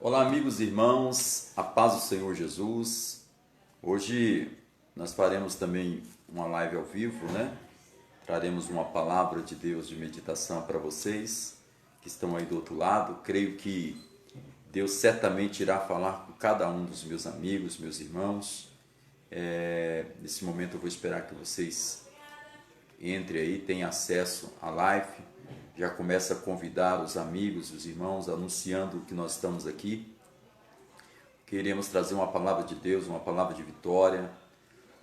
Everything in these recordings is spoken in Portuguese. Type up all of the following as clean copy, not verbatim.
Olá, amigos e irmãos, a paz do Senhor Jesus. Hoje nós faremos também uma live ao vivo, né? Traremos uma palavra de Deus de meditação para vocês que estão aí do outro lado. Creio que Deus certamente irá falar com cada um dos meus amigos, meus irmãos. Nesse momento eu vou esperar que vocês entrem aí, tenham acesso à live. Já começa a convidar os amigos, os irmãos, anunciando que nós estamos aqui. Queremos trazer uma palavra de Deus, uma palavra de vitória,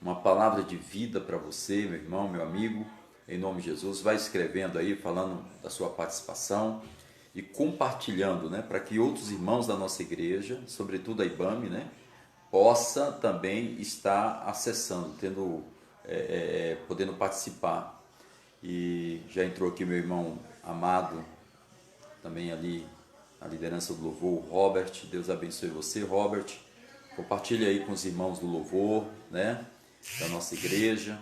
uma palavra de vida para você, meu irmão, meu amigo. Em nome de Jesus, vai escrevendo aí, falando da sua participação e compartilhando, né, para que outros irmãos da nossa igreja, sobretudo a IBAME, né, possa também estar acessando, podendo participar. E já entrou aqui meu irmão amado, também ali na liderança do louvor, o Robert. Deus abençoe você, Robert. Compartilhe aí com os irmãos do louvor, né, da nossa igreja,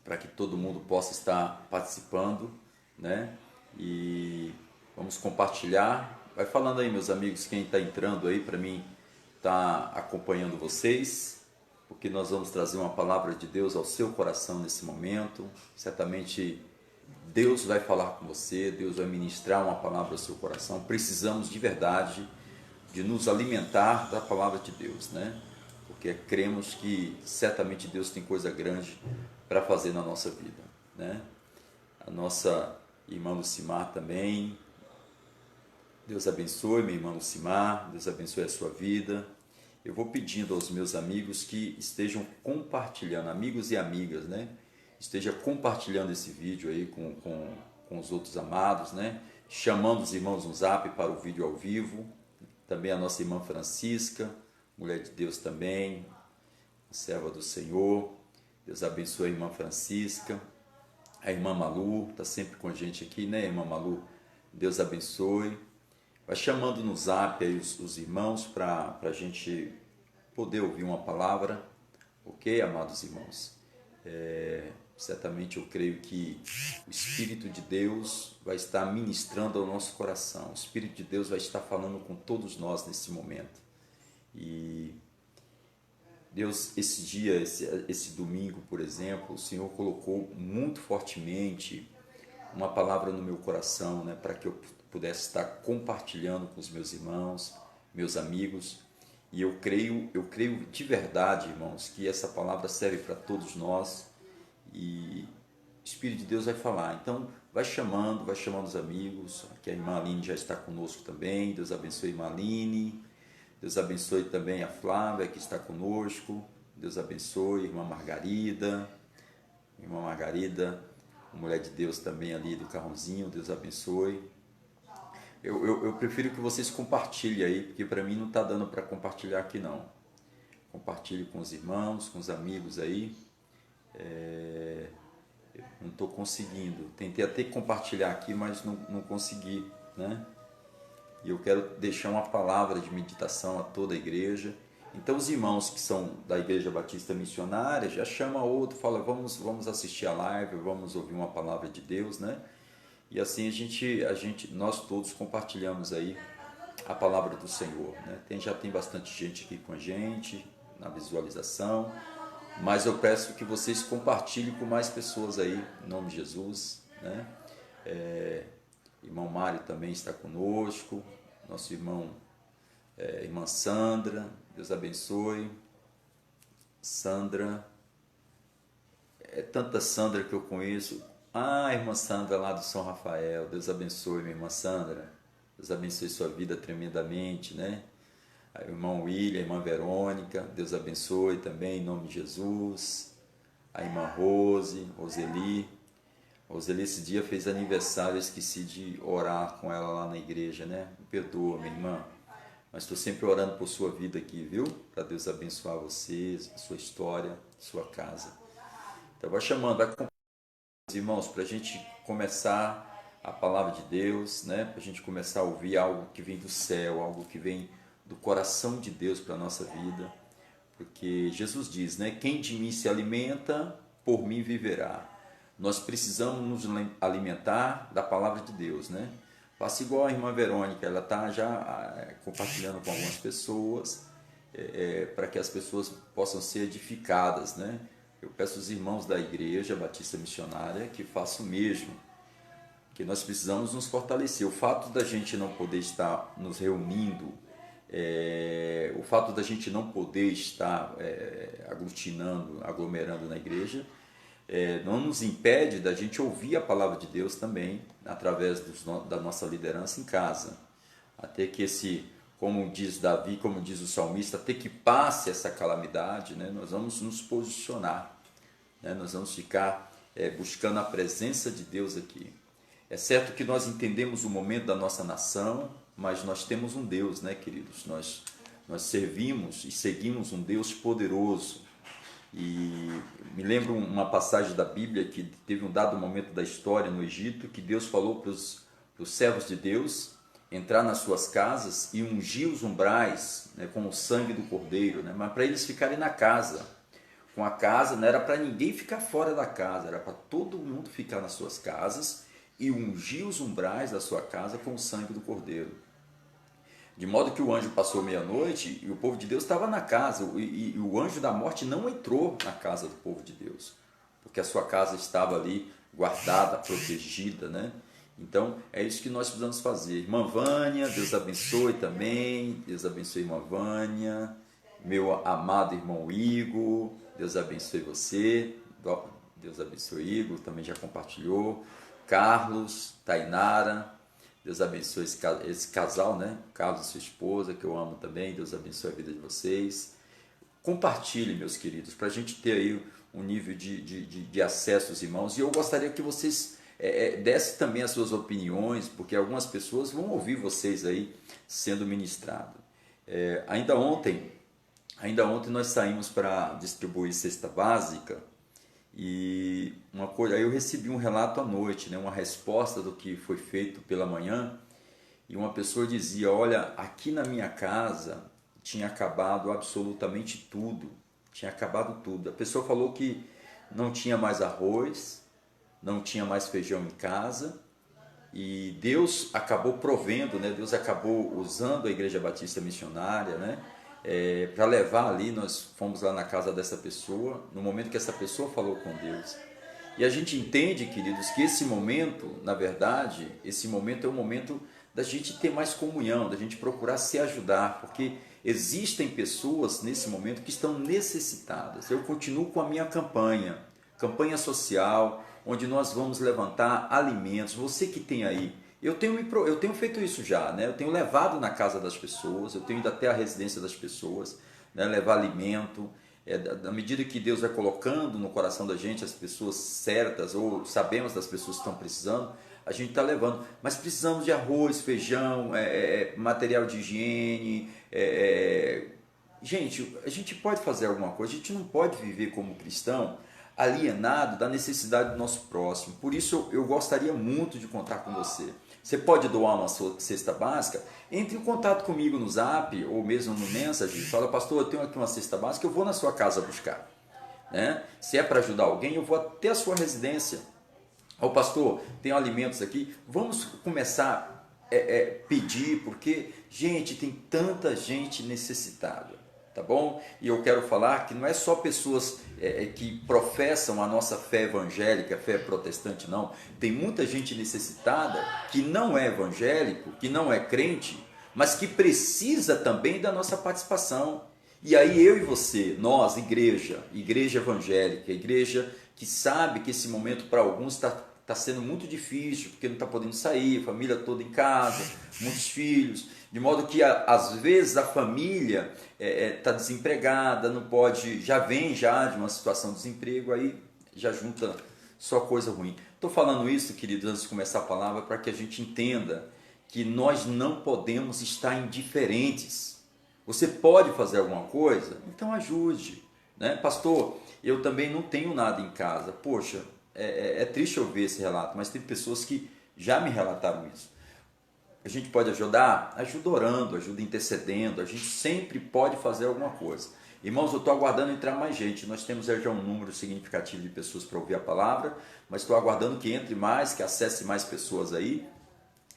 para que todo mundo possa estar participando, né, e vamos compartilhar. Vai falando aí, meus amigos, quem está entrando aí, para mim estar acompanhando vocês, porque nós vamos trazer uma palavra de Deus ao seu coração nesse momento. Certamente Deus vai falar com você, Deus vai ministrar uma palavra ao seu coração. Precisamos de verdade de nos alimentar da palavra de Deus, né? Porque cremos que certamente Deus tem coisa grande para fazer na nossa vida, né? A nossa irmã Lucimar também. Deus abençoe, minha irmã Lucimar, Deus abençoe a sua vida. Eu vou pedindo aos meus amigos que estejam compartilhando, amigos e amigas, né? Esteja compartilhando esse vídeo aí com os outros amados, né? Chamando os irmãos no zap para o vídeo ao vivo. Também a nossa irmã Francisca, mulher de Deus também, serva do Senhor. Deus abençoe a irmã Francisca. A irmã Malu está sempre com a gente aqui, né, irmã Malu? Deus abençoe. Vai chamando no zap aí os irmãos para a gente poder ouvir uma palavra, ok, amados irmãos? Certamente eu creio que o Espírito de Deus vai estar ministrando ao nosso coração. O Espírito de Deus vai estar falando com todos nós nesse momento. E Deus, esse dia, esse domingo, por exemplo, o Senhor colocou muito fortemente uma palavra no meu coração, né, para que eu pudesse estar compartilhando com os meus irmãos, meus amigos. E eu creio de verdade, irmãos, que essa palavra serve para todos nós e o Espírito de Deus vai falar. Então, vai chamando os amigos. Aqui a irmã Aline já está conosco também. Deus abençoe a irmã Aline. Deus abençoe também a Flávia, que está conosco. Deus abençoe a irmã Margarida. Irmã Margarida, mulher de Deus também ali do carrãozinho. Deus abençoe. Eu prefiro que vocês compartilhem aí, porque para mim não está dando para compartilhar aqui não. Compartilhe com os irmãos, com os amigos aí. Não estou conseguindo. Tentei até compartilhar aqui, mas não consegui, né? E eu quero deixar uma palavra de meditação a toda a igreja. Então os irmãos que são da Igreja Batista Missionária, já chama outro, fala, vamos assistir a live, vamos ouvir uma palavra de Deus, né? E assim nós todos compartilhamos aí a palavra do Senhor, né? Já tem bastante gente aqui com a gente na visualização, mas eu peço que vocês compartilhem com mais pessoas aí, em nome de Jesus, né? Irmão Mário também está conosco, nosso irmão, irmã Sandra, Deus abençoe. Sandra, tanta Sandra que eu conheço. Irmã Sandra lá do São Rafael, Deus abençoe, minha irmã Sandra, Deus abençoe sua vida tremendamente, né? A irmã William, a irmã Verônica, Deus abençoe também, em nome de Jesus. A irmã Roseli, esse dia fez aniversário, eu esqueci de orar com ela lá na igreja, né? Me perdoa, minha irmã, mas estou sempre orando por sua vida aqui, viu? Para Deus abençoar você, sua história, sua casa. Então vai chamando, vai compartilhando, irmãos, para a gente começar a palavra de Deus, né? Para a gente começar a ouvir algo que vem do céu, algo que vem do coração de Deus para a nossa vida. Porque Jesus diz, né? Quem de mim se alimenta, por mim viverá. Nós precisamos nos alimentar da palavra de Deus, né? A Faça igual a irmã Verônica, ela está já compartilhando com algumas pessoas, para que as pessoas possam ser edificadas, né? Eu peço aos irmãos da Igreja Batista Missionária que façam o mesmo, que nós precisamos nos fortalecer. O fato da gente não poder estar nos reunindo, o fato da gente não poder estar aglutinando, aglomerando na igreja, não nos impede da gente ouvir a palavra de Deus também, através da nossa liderança em casa. Até que como diz Davi, como diz o salmista, até que passe essa calamidade, né, nós vamos nos posicionar, né, nós vamos ficar buscando a presença de Deus aqui. É certo que nós entendemos o momento da nossa nação, mas nós temos um Deus, né, queridos? Nós servimos e seguimos um Deus poderoso. E me lembro uma passagem da Bíblia que teve um dado momento da história no Egito, que Deus falou para os servos de Deus entrar nas suas casas e ungir os umbrais, né, com o sangue do cordeiro, né, mas para eles ficarem na casa. Com a casa, não era para ninguém ficar fora da casa, era para todo mundo ficar nas suas casas e ungir os umbrais da sua casa com o sangue do cordeiro. De modo que o anjo passou meia-noite e o povo de Deus estava na casa, e o anjo da morte não entrou na casa do povo de Deus, porque a sua casa estava ali guardada, protegida, né? Então é isso que nós precisamos fazer. Irmã Vânia, Deus abençoe também, Deus abençoe irmã Vânia, meu amado irmão Igor, Deus abençoe você, Deus abençoe Igor, também já compartilhou, Carlos, Tainara, Deus abençoe esse casal, né? Carlos e sua esposa, que eu amo também. Deus abençoe a vida de vocês. Compartilhe, meus queridos, para a gente ter aí um nível de acesso aos irmãos. E eu gostaria que vocês dessem também as suas opiniões, porque algumas pessoas vão ouvir vocês aí sendo ministrado. Ainda ontem nós saímos para distribuir cesta básica. E aí eu recebi um relato à noite, né, uma resposta do que foi feito pela manhã, e uma pessoa dizia: olha, aqui na minha casa tinha acabado absolutamente tudo, tinha acabado tudo. A pessoa falou que não tinha mais arroz, não tinha mais feijão em casa, e Deus acabou provendo, né, Deus acabou usando a Igreja Batista Missionária, né, para levar ali. Nós fomos lá na casa dessa pessoa, no momento que essa pessoa falou com Deus. E a gente entende, queridos, que esse momento, na verdade, esse momento é um momento da gente ter mais comunhão, da gente procurar se ajudar, porque existem pessoas nesse momento que estão necessitadas. Eu continuo com a minha campanha social, onde nós vamos levantar alimentos. Você que tem aí, eu tenho feito isso já, né? Eu tenho levado na casa das pessoas, eu tenho ido até a residência das pessoas, né? Levar alimento. Na medida que Deus vai colocando no coração da gente as pessoas certas, ou sabemos das pessoas que estão precisando, a gente está levando. Mas precisamos de arroz, feijão, material de higiene. Gente, a gente pode fazer alguma coisa, a gente não pode viver como cristão alienado da necessidade do nosso próximo. Por isso eu gostaria muito de contar com você. Você pode doar uma cesta básica? Entre em contato comigo no Zap ou mesmo no Message. Fala: pastor, eu tenho aqui uma cesta básica, eu vou na sua casa buscar, né? Se é para ajudar alguém, eu vou até a sua residência. Ô pastor, tem alimentos aqui, vamos começar a pedir, porque, gente, tem tanta gente necessitada, tá bom? E eu quero falar que não é só pessoas que professam a nossa fé evangélica, fé protestante, não. Tem muita gente necessitada que não é evangélico, que não é crente, mas que precisa também da nossa participação. E aí eu e você, nós, igreja evangélica, igreja que sabe que esse momento para alguns está sendo muito difícil, porque não está podendo sair, família toda em casa, muitos filhos, de modo que às vezes a família está desempregada, não pode, já vem de uma situação de desemprego, aí já junta só coisa ruim. Estou falando isso, queridos, antes de começar a palavra, para que a gente entenda que nós não podemos estar indiferentes. Você pode fazer alguma coisa? Então ajude, né? Pastor, eu também não tenho nada em casa. Poxa, é triste eu ver esse relato, mas tem pessoas que já me relataram isso. A gente pode ajudar? Ajuda orando, ajuda intercedendo, a gente sempre pode fazer alguma coisa. Irmãos, eu estou aguardando entrar mais gente, nós temos já um número significativo de pessoas para ouvir a palavra, mas estou aguardando que entre mais, que acesse mais pessoas aí.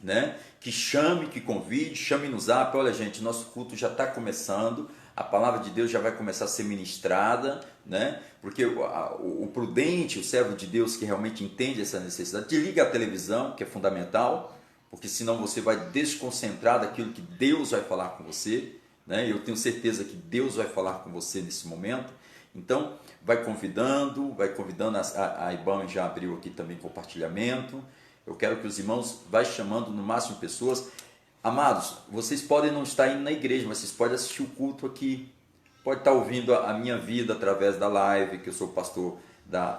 né? Que chame, que convide, chame no zap. Olha, gente, nosso culto já está começando, a palavra de Deus já vai começar a ser ministrada, né? Porque o prudente, o servo de Deus que realmente entende essa necessidade, desliga a televisão, que é fundamental, porque senão você vai desconcentrar daquilo que Deus vai falar com você, né? Eu tenho certeza que Deus vai falar com você nesse momento. Então, vai convidando, a IBAM já abriu aqui também compartilhamento. Eu quero que os irmãos vá chamando no máximo pessoas. Amados, vocês podem não estar indo na igreja, mas vocês podem assistir o culto aqui. Pode estar ouvindo a minha vida através da live, que eu sou pastor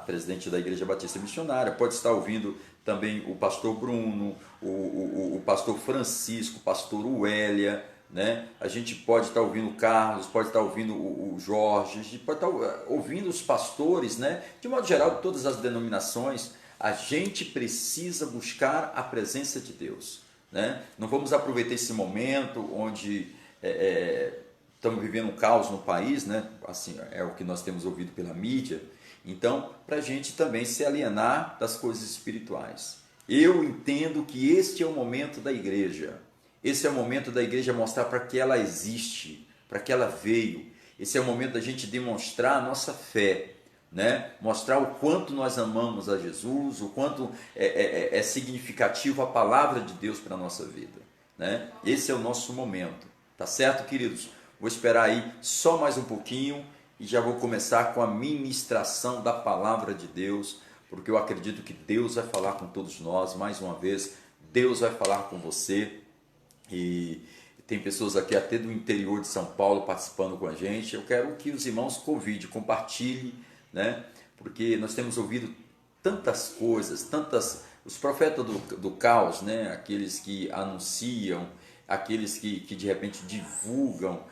presidente da Igreja Batista Missionária. Pode estar ouvindo também o pastor Bruno, o pastor Francisco, o pastor Uélia, né? A gente pode estar ouvindo o Carlos, pode estar ouvindo o Jorge, a gente pode estar ouvindo os pastores, né? De modo geral, de todas as denominações. A gente precisa buscar a presença de Deus, né? Não vamos aproveitar esse momento onde estamos vivendo um caos no país, né? Assim, é o que nós temos ouvido pela mídia. Então, para a gente também se alienar das coisas espirituais. Eu entendo que este é o momento da igreja. Esse é o momento da igreja mostrar para que ela existe, para que ela veio. Esse é o momento da gente demonstrar a nossa fé, né? Mostrar o quanto nós amamos a Jesus, o quanto é significativo a palavra de Deus para a nossa vida, né? Esse é o nosso momento, tá certo, queridos? Vou esperar aí só mais um pouquinho e já vou começar com a ministração da palavra de Deus, porque eu acredito que Deus vai falar com todos nós, mais uma vez, Deus vai falar com você. E tem pessoas aqui até do interior de São Paulo participando com a gente. Eu quero que os irmãos convidem, compartilhem, né? Porque nós temos ouvido tantas coisas, os profetas do caos, né? Aqueles que anunciam, aqueles que de repente divulgam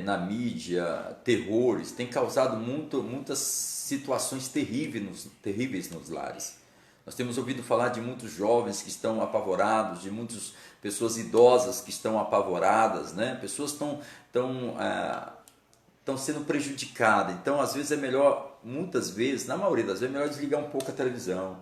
na mídia terrores, tem causado muitas situações terríveis nos lares. Nós temos ouvido falar de muitos jovens que estão apavorados, de muitas pessoas idosas que estão apavoradas, né? Pessoas estão sendo prejudicadas. Então, às vezes é melhor, muitas vezes, na maioria das vezes, é melhor desligar um pouco a televisão,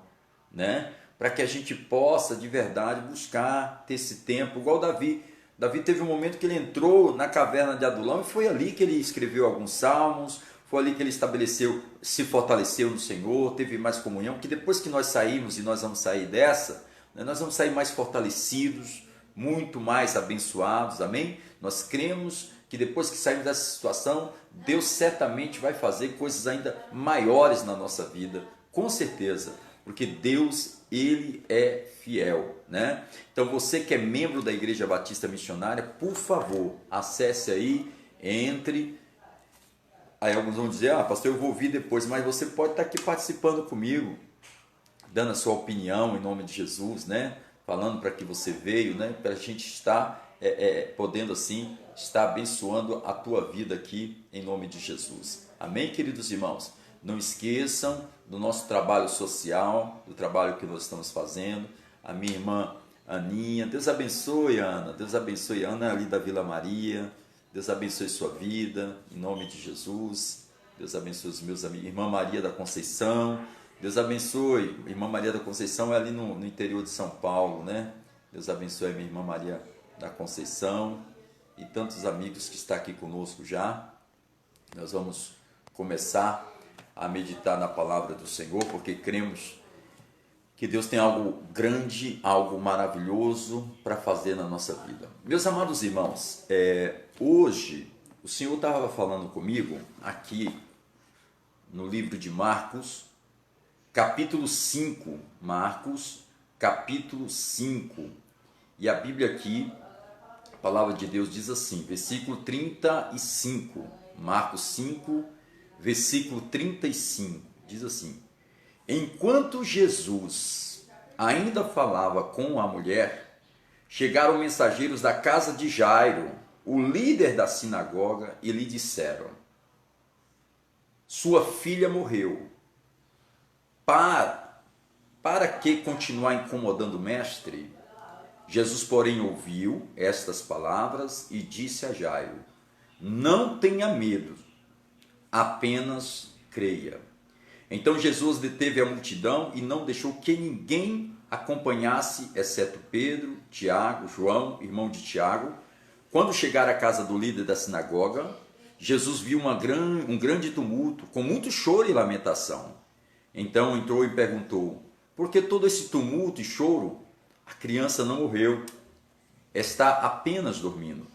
né? Para que a gente possa, de verdade, buscar ter esse tempo, igual Davi. Davi teve um momento que ele entrou na caverna de Adulão e foi ali que ele escreveu alguns salmos, foi ali que ele se fortaleceu no Senhor, teve mais comunhão, que depois que nós saímos e nós vamos sair dessa, né, nós vamos sair mais fortalecidos, muito mais abençoados, amém? Nós cremos que depois que sairmos dessa situação, Deus certamente vai fazer coisas ainda maiores na nossa vida, com certeza, porque Deus, Ele é fiel, né? Então você que é membro da Igreja Batista Missionária, por favor, acesse aí, entre. Aí alguns vão dizer, pastor, eu vou ouvir depois, mas você pode estar aqui participando comigo, dando a sua opinião em nome de Jesus, né? Falando para que você veio, né? Para a gente estar podendo assim, estar abençoando a tua vida aqui em nome de Jesus. Amém, queridos irmãos? Não esqueçam do nosso trabalho social, do trabalho que nós estamos fazendo. A minha irmã Aninha, Deus abençoe, Ana. Deus abençoe, Ana ali da Vila Maria. Deus abençoe sua vida, em nome de Jesus. Deus abençoe os meus amigos. Irmã Maria da Conceição. Deus abençoe. Irmã Maria da Conceição é ali no interior de São Paulo, né? Deus abençoe a minha irmã Maria da Conceição e tantos amigos que estão aqui conosco já. Nós vamos começar a meditar na palavra do Senhor, porque cremos que Deus tem algo grande, algo maravilhoso para fazer na nossa vida. Meus amados irmãos, hoje o Senhor estava falando comigo aqui no livro de Marcos, capítulo 5, Marcos, capítulo 5, e a Bíblia aqui, a palavra de Deus diz assim, versículo 35, Marcos 5, versículo 35, diz assim: enquanto Jesus ainda falava com a mulher, chegaram mensageiros da casa de Jairo, o líder da sinagoga, e lhe disseram: sua filha morreu. Para que continuar incomodando o mestre? Jesus, porém, ouviu estas palavras e disse a Jairo: não tenha medo, apenas creia. Então Jesus deteve a multidão e não deixou que ninguém acompanhasse, exceto Pedro, Tiago, João, irmão de Tiago. Quando chegaram à casa do líder da sinagoga, Jesus viu um grande tumulto, com muito choro e lamentação. Então entrou e perguntou: por que todo esse tumulto e choro? A criança não morreu, está apenas dormindo.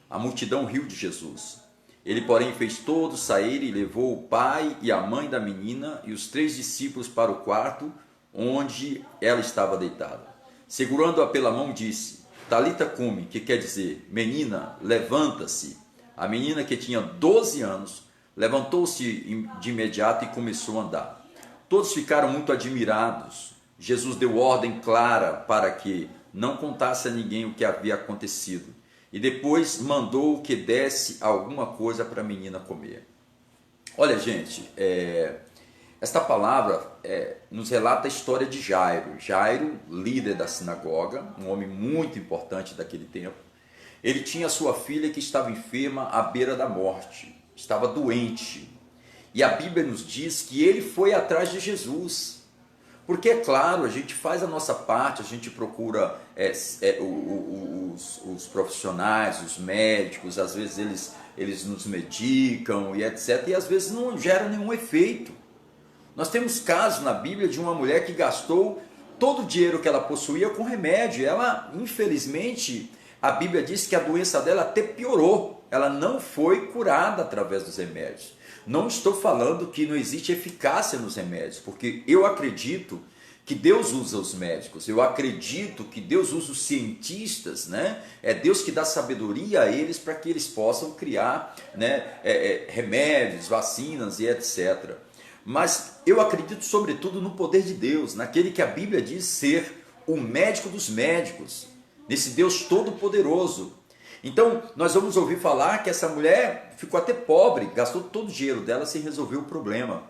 A multidão riu de Jesus. Ele, porém, fez todos sair e levou o pai e a mãe da menina e os 3 discípulos para o quarto onde ela estava deitada. Segurando-a pela mão, disse: Talita cumi, que quer dizer: menina, levanta-se. A menina, que tinha 12 anos, levantou-se de imediato e começou a andar. Todos ficaram muito admirados. Jesus deu ordem clara para que não contasse a ninguém o que havia acontecido. E depois mandou que desse alguma coisa para a menina comer. Olha, gente, esta palavra nos relata a história de Jairo. Jairo, líder da sinagoga, um homem muito importante daquele tempo. Ele tinha sua filha que estava enferma à beira da morte, estava doente. E a Bíblia nos diz que ele foi atrás de Jesus. Porque, é claro, a gente faz a nossa parte, a gente procura os profissionais, os médicos, às vezes eles nos medicam e etc. E às vezes não gera nenhum efeito. Nós temos casos na Bíblia de uma mulher que gastou todo o dinheiro que ela possuía com remédio. Ela, infelizmente, a Bíblia diz que a doença dela até piorou. Ela não foi curada através dos remédios. Não estou falando que não existe eficácia nos remédios, porque eu acredito que Deus usa os médicos, eu acredito que Deus usa os cientistas, né? É Deus que dá sabedoria a eles para que eles possam criar, né, remédios, vacinas e etc. Mas eu acredito sobretudo no poder de Deus, naquele que a Bíblia diz ser o médico dos médicos, nesse Deus todo-poderoso. Então, nós vamos ouvir falar que essa mulher ficou até pobre, gastou todo o dinheiro dela sem resolver o problema.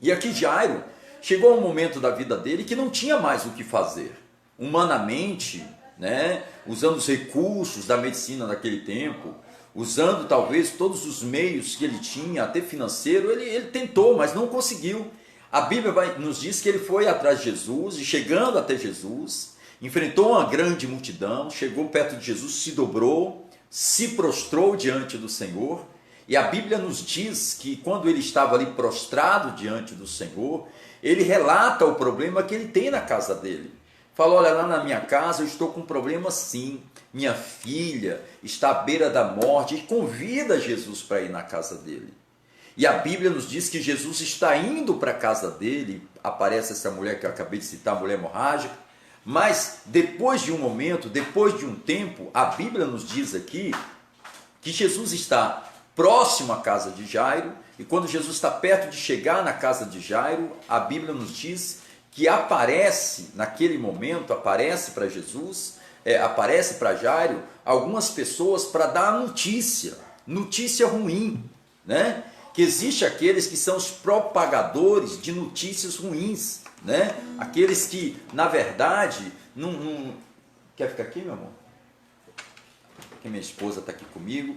E aqui Jairo chegou a um momento da vida dele que não tinha mais o que fazer. Humanamente, né, usando os recursos da medicina naquele tempo, usando talvez todos os meios que ele tinha, até financeiro, ele tentou, mas não conseguiu. A Bíblia nos diz que ele foi atrás de Jesus e, chegando até Jesus, enfrentou uma grande multidão, chegou perto de Jesus, se dobrou, se prostrou diante do Senhor. E a Bíblia nos diz que quando ele estava ali prostrado diante do Senhor, ele relata o problema que ele tem na casa dele. Fala: olha, lá na minha casa eu estou com um problema sim, minha filha está à beira da morte, e convida Jesus para ir na casa dele. E a Bíblia nos diz que Jesus está indo para a casa dele, aparece essa mulher que eu acabei de citar, a mulher hemorrágica. Mas depois de um momento, depois de um tempo, a Bíblia nos diz aqui que Jesus está próximo à casa de Jairo, e quando Jesus está perto de chegar na casa de Jairo, a Bíblia nos diz que aparece, naquele momento, aparece para Jesus, aparece para Jairo, algumas pessoas para dar a notícia ruim, né? Que existe aqueles que são os propagadores de notícias ruins, né? Aqueles que, na verdade, não... Quer ficar aqui, meu amor? Porque minha esposa está aqui comigo.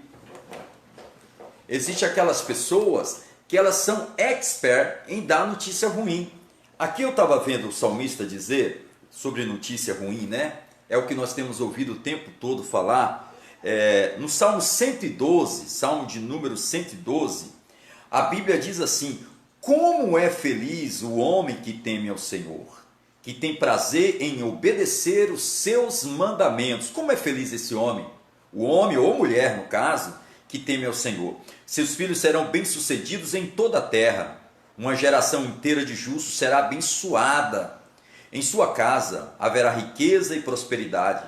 Existe aquelas pessoas que elas são expert em dar notícia ruim. Aqui eu estava vendo o salmista dizer sobre notícia ruim, né? É o que nós temos ouvido o tempo todo falar. No Salmo 112, Salmo de número 112, a Bíblia diz assim: como é feliz o homem que teme ao Senhor, que tem prazer em obedecer os seus mandamentos. Como é feliz esse homem? O homem ou mulher, no caso, que teme ao Senhor. Seus filhos serão bem-sucedidos em toda a terra. Uma geração inteira de justos será abençoada. Em sua casa haverá riqueza e prosperidade,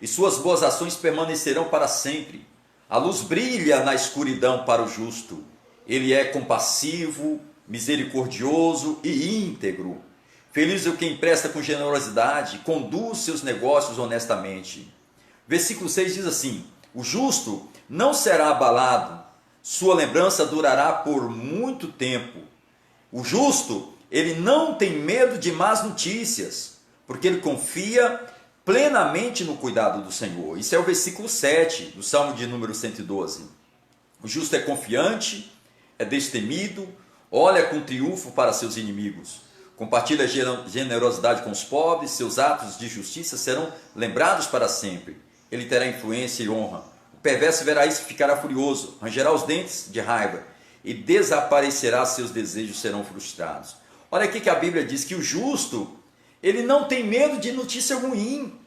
e suas boas ações permanecerão para sempre. A luz brilha na escuridão para o justo. Ele é compassivo, misericordioso e íntegro. Feliz é o que empresta com generosidade, conduz seus negócios honestamente. Versículo 6 diz assim: o justo não será abalado, sua lembrança durará por muito tempo. O justo, ele não tem medo de más notícias, porque ele confia plenamente no cuidado do Senhor. Isso é o versículo 7 do Salmo de número 112. O justo é confiante, é destemido, olha com triunfo para seus inimigos. Compartilha a generosidade com os pobres, seus atos de justiça serão lembrados para sempre. Ele terá influência e honra. O perverso verá isso e ficará furioso, rangerá os dentes de raiva e desaparecerá, seus desejos serão frustrados. Olha aqui que a Bíblia diz que o justo, ele não tem medo de notícia ruim.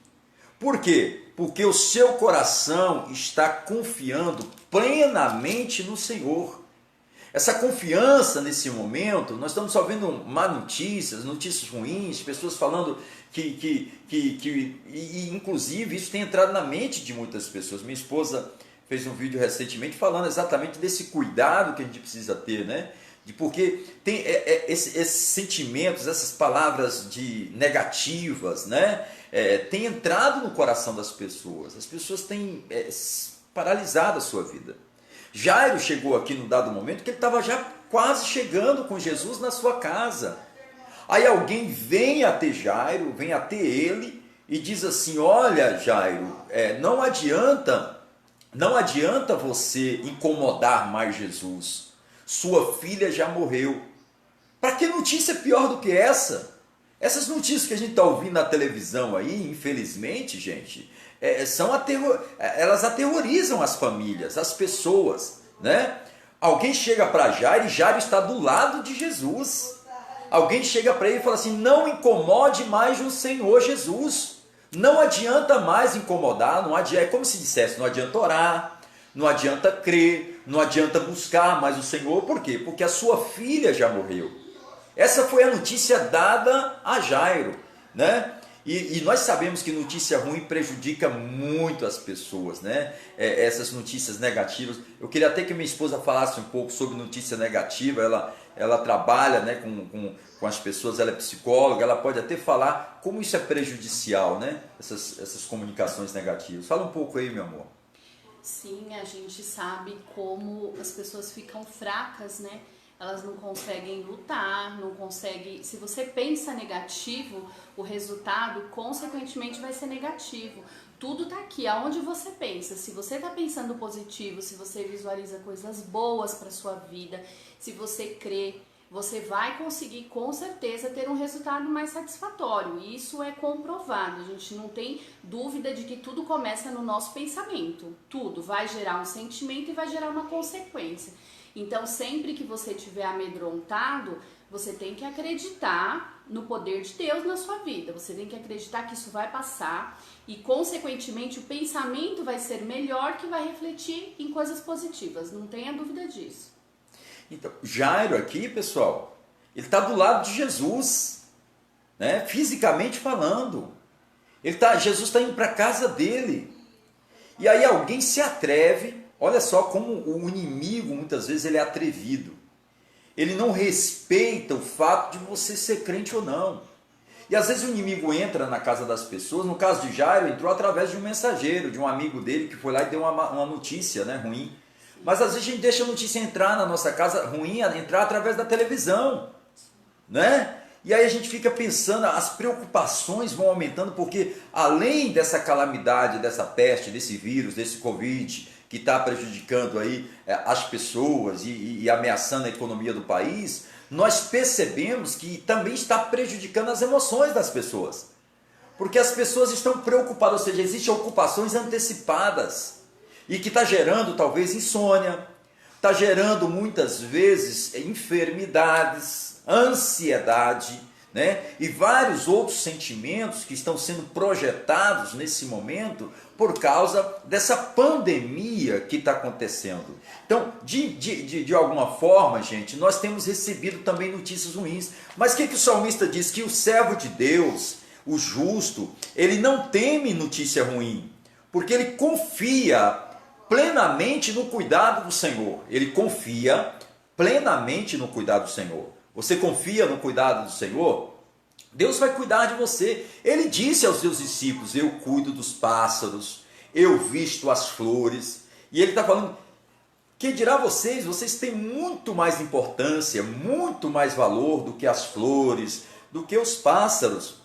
Por quê? Porque o seu coração está confiando plenamente no Senhor. Essa confiança nesse momento, nós estamos só vendo má notícias, notícias ruins, pessoas falando e inclusive isso tem entrado na mente de muitas pessoas. Minha esposa fez um vídeo recentemente falando exatamente desse cuidado que a gente precisa ter, né? Porque tem esses sentimentos, essas palavras negativas, né? Tem entrado no coração das pessoas. As pessoas têm paralisado a sua vida. Jairo chegou aqui num dado momento que ele estava já quase chegando com Jesus na sua casa. Aí alguém vem até Jairo, vem até ele e diz assim: olha, Jairo, não adianta você incomodar mais Jesus. Sua filha já morreu. Para que notícia pior do que essa? Essas notícias que a gente está ouvindo na televisão aí, infelizmente, gente, elas aterrorizam as famílias, as pessoas, né? Alguém chega para Jairo e Jairo está do lado de Jesus. Alguém chega para ele e fala assim: não incomode mais o Senhor Jesus. Não adianta mais incomodar, é como se dissesse, não adianta orar, não adianta crer, não adianta buscar mais o Senhor. Por quê? Porque a sua filha já morreu. Essa foi a notícia dada a Jairo, né? E nós sabemos que notícia ruim prejudica muito as pessoas, né? Essas notícias negativas. Eu queria até que minha esposa falasse um pouco sobre notícia negativa. Ela trabalha, né, com as pessoas, ela é psicóloga, ela pode até falar como isso é prejudicial, né? Essas comunicações negativas. Fala um pouco aí, meu amor. Sim, a gente sabe como as pessoas ficam fracas, né? Elas não conseguem lutar, não conseguem... Se você pensa negativo, o resultado, consequentemente, vai ser negativo. Tudo está aqui, aonde você pensa. Se você está pensando positivo, se você visualiza coisas boas para sua vida, se você crê, você vai conseguir, com certeza, ter um resultado mais satisfatório. Isso é comprovado. A gente não tem dúvida de que tudo começa no nosso pensamento. Tudo vai gerar um sentimento e vai gerar uma consequência. Então, sempre que você estiver amedrontado, você tem que acreditar no poder de Deus na sua vida. Você tem que acreditar que isso vai passar e, consequentemente, o pensamento vai ser melhor, que vai refletir em coisas positivas. Não tenha dúvida disso. Então, Jairo aqui, pessoal, ele está do lado de Jesus, né? Fisicamente falando. Jesus está indo para a casa dele. E aí alguém se atreve. Olha só como o inimigo, muitas vezes, ele é atrevido. Ele não respeita o fato de você ser crente ou não. E às vezes o inimigo entra na casa das pessoas. No caso de Jairo, entrou através de um mensageiro, de um amigo dele que foi lá e deu uma notícia, né, ruim. Mas às vezes a gente deixa a notícia entrar na nossa casa ruim, entrar através da televisão, né? E aí a gente fica pensando, as preocupações vão aumentando, porque além dessa calamidade, dessa peste, desse vírus, desse Covid, que está prejudicando aí as pessoas e ameaçando a economia do país, nós percebemos que também está prejudicando as emoções das pessoas. Porque as pessoas estão preocupadas, ou seja, existem ocupações antecipadas e que está gerando talvez insônia, está gerando muitas vezes enfermidades, ansiedade, né? E vários outros sentimentos que estão sendo projetados nesse momento por causa dessa pandemia que está acontecendo. Então, de alguma forma, gente, nós temos recebido também notícias ruins. Mas o que o salmista diz? Que o servo de Deus, o justo, ele não teme notícia ruim, porque ele confia plenamente no cuidado do Senhor. Ele confia plenamente no cuidado do Senhor. Você confia no cuidado do Senhor? Deus vai cuidar de você. Ele disse aos seus discípulos: eu cuido dos pássaros, eu visto as flores. E ele está falando, que dirá vocês? Vocês têm muito mais importância, muito mais valor do que as flores, do que os pássaros.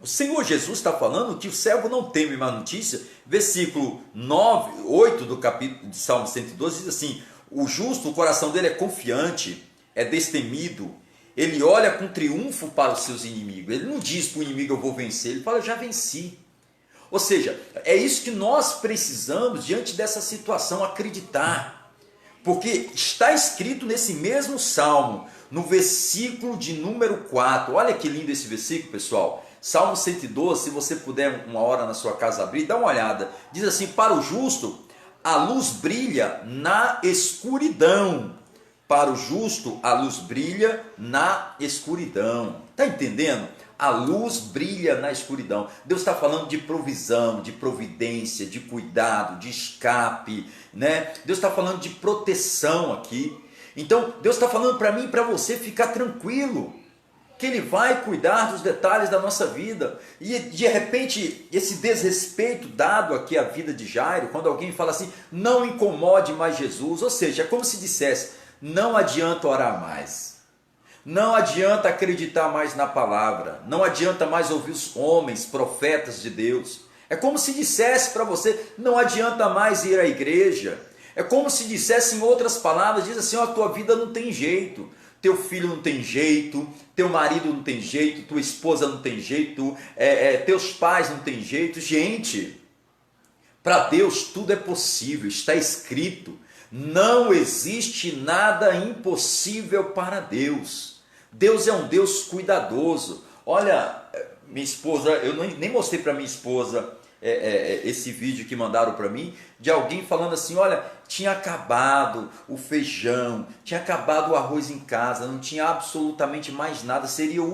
O Senhor Jesus está falando que o servo não teme má notícia. Versículo 8 do capítulo de Salmo 112 diz assim: o justo, o coração dele é confiante, é destemido, Ele olha com triunfo para os seus inimigos. Ele não diz para o inimigo eu vou vencer, ele fala eu já venci. Ou seja, é isso que nós precisamos diante dessa situação, acreditar. Porque está escrito nesse mesmo salmo, no versículo de número 4. Olha que lindo esse versículo, pessoal. Salmo 112, se você puder uma hora na sua casa abrir, dá uma olhada. Diz assim, para o justo, a luz brilha na escuridão. Para o justo, a luz brilha na escuridão. Está entendendo? A luz brilha na escuridão. Deus está falando de provisão, de providência, de cuidado, de escape, né? Deus está falando de proteção aqui. Então, Deus está falando para mim e para você ficar tranquilo, que Ele vai cuidar dos detalhes da nossa vida. E de repente, esse desrespeito dado aqui à vida de Jairo, quando alguém fala assim, não incomode mais Jesus, ou seja, é como se dissesse, não adianta orar mais. Não adianta acreditar mais na palavra, não adianta mais ouvir os homens, profetas de Deus. É como se dissesse para você, não adianta mais ir à igreja. É como se dissesse em outras palavras, diz assim, ó, a tua vida não tem jeito, teu filho não tem jeito, teu marido não tem jeito, tua esposa não tem jeito, teus pais não tem jeito. Gente, para Deus tudo é possível, está escrito, não existe nada impossível para Deus. Deus é um Deus cuidadoso. Olha, minha esposa, eu nem mostrei para minha esposa esse vídeo que mandaram para mim, de alguém falando assim, olha, tinha acabado o feijão, tinha acabado o arroz em casa, não tinha absolutamente mais nada, seria o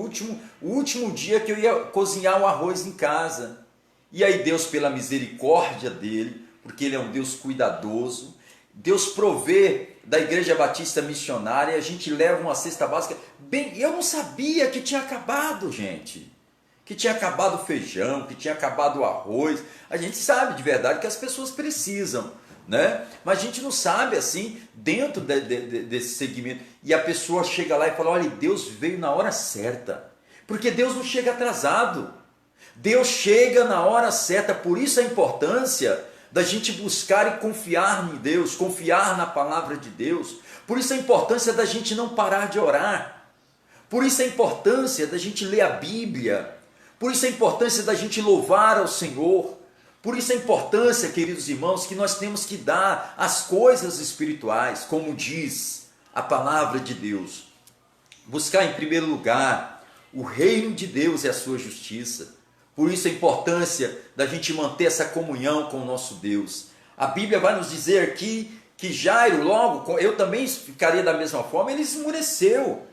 último dia que eu ia cozinhar o arroz em casa. E aí Deus, pela misericórdia dele, porque ele é um Deus cuidadoso, Deus provê da Igreja Batista Missionária, a gente leva uma cesta básica. Bem, eu não sabia que tinha acabado, gente. Que tinha acabado o feijão, que tinha acabado o arroz. A gente sabe de verdade que as pessoas precisam, né? Mas a gente não sabe assim, dentro desse segmento. E a pessoa chega lá e fala, olha, Deus veio na hora certa. Porque Deus não chega atrasado. Deus chega na hora certa, por isso a importância da gente buscar e confiar em Deus, confiar na palavra de Deus. Por isso a importância da gente não parar de orar. Por isso a importância da gente ler a Bíblia. Por isso a importância da gente louvar ao Senhor. Por isso a importância, queridos irmãos, que nós temos que dar às coisas espirituais, como diz a palavra de Deus. Buscar em primeiro lugar o reino de Deus e a sua justiça. Por isso a importância da gente manter essa comunhão com o nosso Deus. A Bíblia vai nos dizer aqui que Jairo, logo, eu também ficaria da mesma forma, ele esmureceu.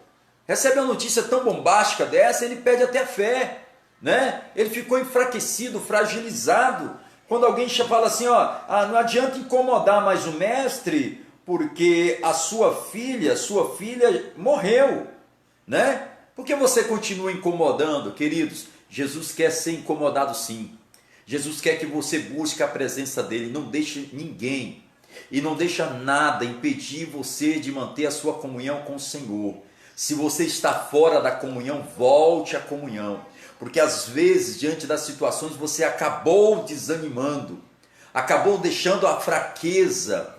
Recebe uma notícia tão bombástica dessa, ele perde até a fé, né? Ele ficou enfraquecido, fragilizado. Quando alguém fala assim, ó, não adianta incomodar mais o mestre, porque a sua filha morreu, né? Por que você continua incomodando, queridos? Jesus quer ser incomodado sim. Jesus quer que você busque a presença dele. Não deixe ninguém e não deixa nada impedir você de manter a sua comunhão com o Senhor. Se você está fora da comunhão, volte à comunhão. Porque às vezes, diante das situações, você acabou desanimando. Acabou deixando a fraqueza,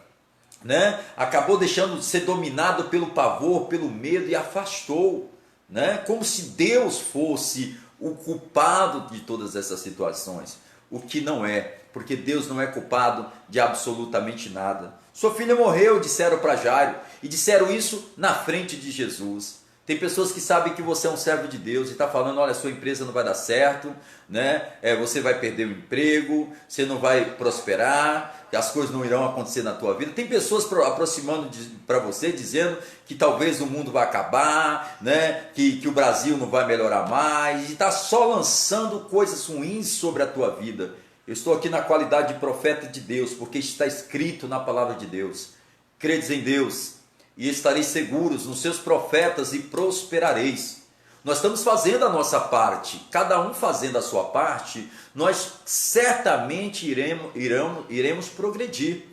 né? Acabou deixando de ser dominado pelo pavor, pelo medo e afastou, né? Como se Deus fosse o culpado de todas essas situações, o que não é, porque Deus não é culpado de absolutamente nada. Sua filha morreu, disseram para Jairo, e disseram isso na frente de Jesus. Tem pessoas que sabem que você é um servo de Deus e está falando, olha, sua empresa não vai dar certo, né? Você vai perder o emprego, você não vai prosperar, as coisas não irão acontecer na tua vida. Tem pessoas aproximando para você, dizendo que talvez o mundo vai acabar, né? Que o Brasil não vai melhorar mais, e está só lançando coisas ruins sobre a tua vida. Eu estou aqui na qualidade de profeta de Deus, porque está escrito na palavra de Deus. Credes em Deus e estareis seguros nos seus profetas e prosperareis. Nós estamos fazendo a nossa parte, cada um fazendo a sua parte, nós certamente iremos progredir.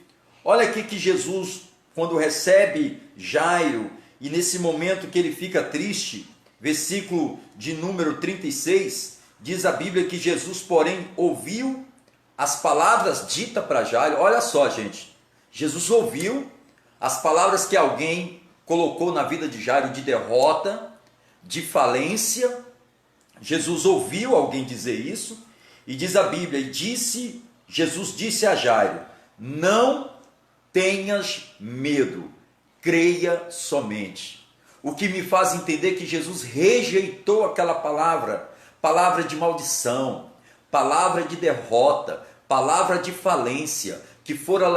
Olha aqui que Jesus, quando recebe Jairo, e nesse momento que ele fica triste, versículo de número 36, diz a Bíblia que Jesus, porém, ouviu as palavras ditas para Jairo. Olha só, gente, Jesus ouviu as palavras que alguém colocou na vida de Jairo de derrota, de falência. Jesus ouviu alguém dizer isso, e diz a Bíblia, Jesus disse a Jairo, não tenhas medo, creia somente. O que me faz entender que Jesus rejeitou aquela palavra, palavra de maldição, palavra de derrota, palavra de falência, que fora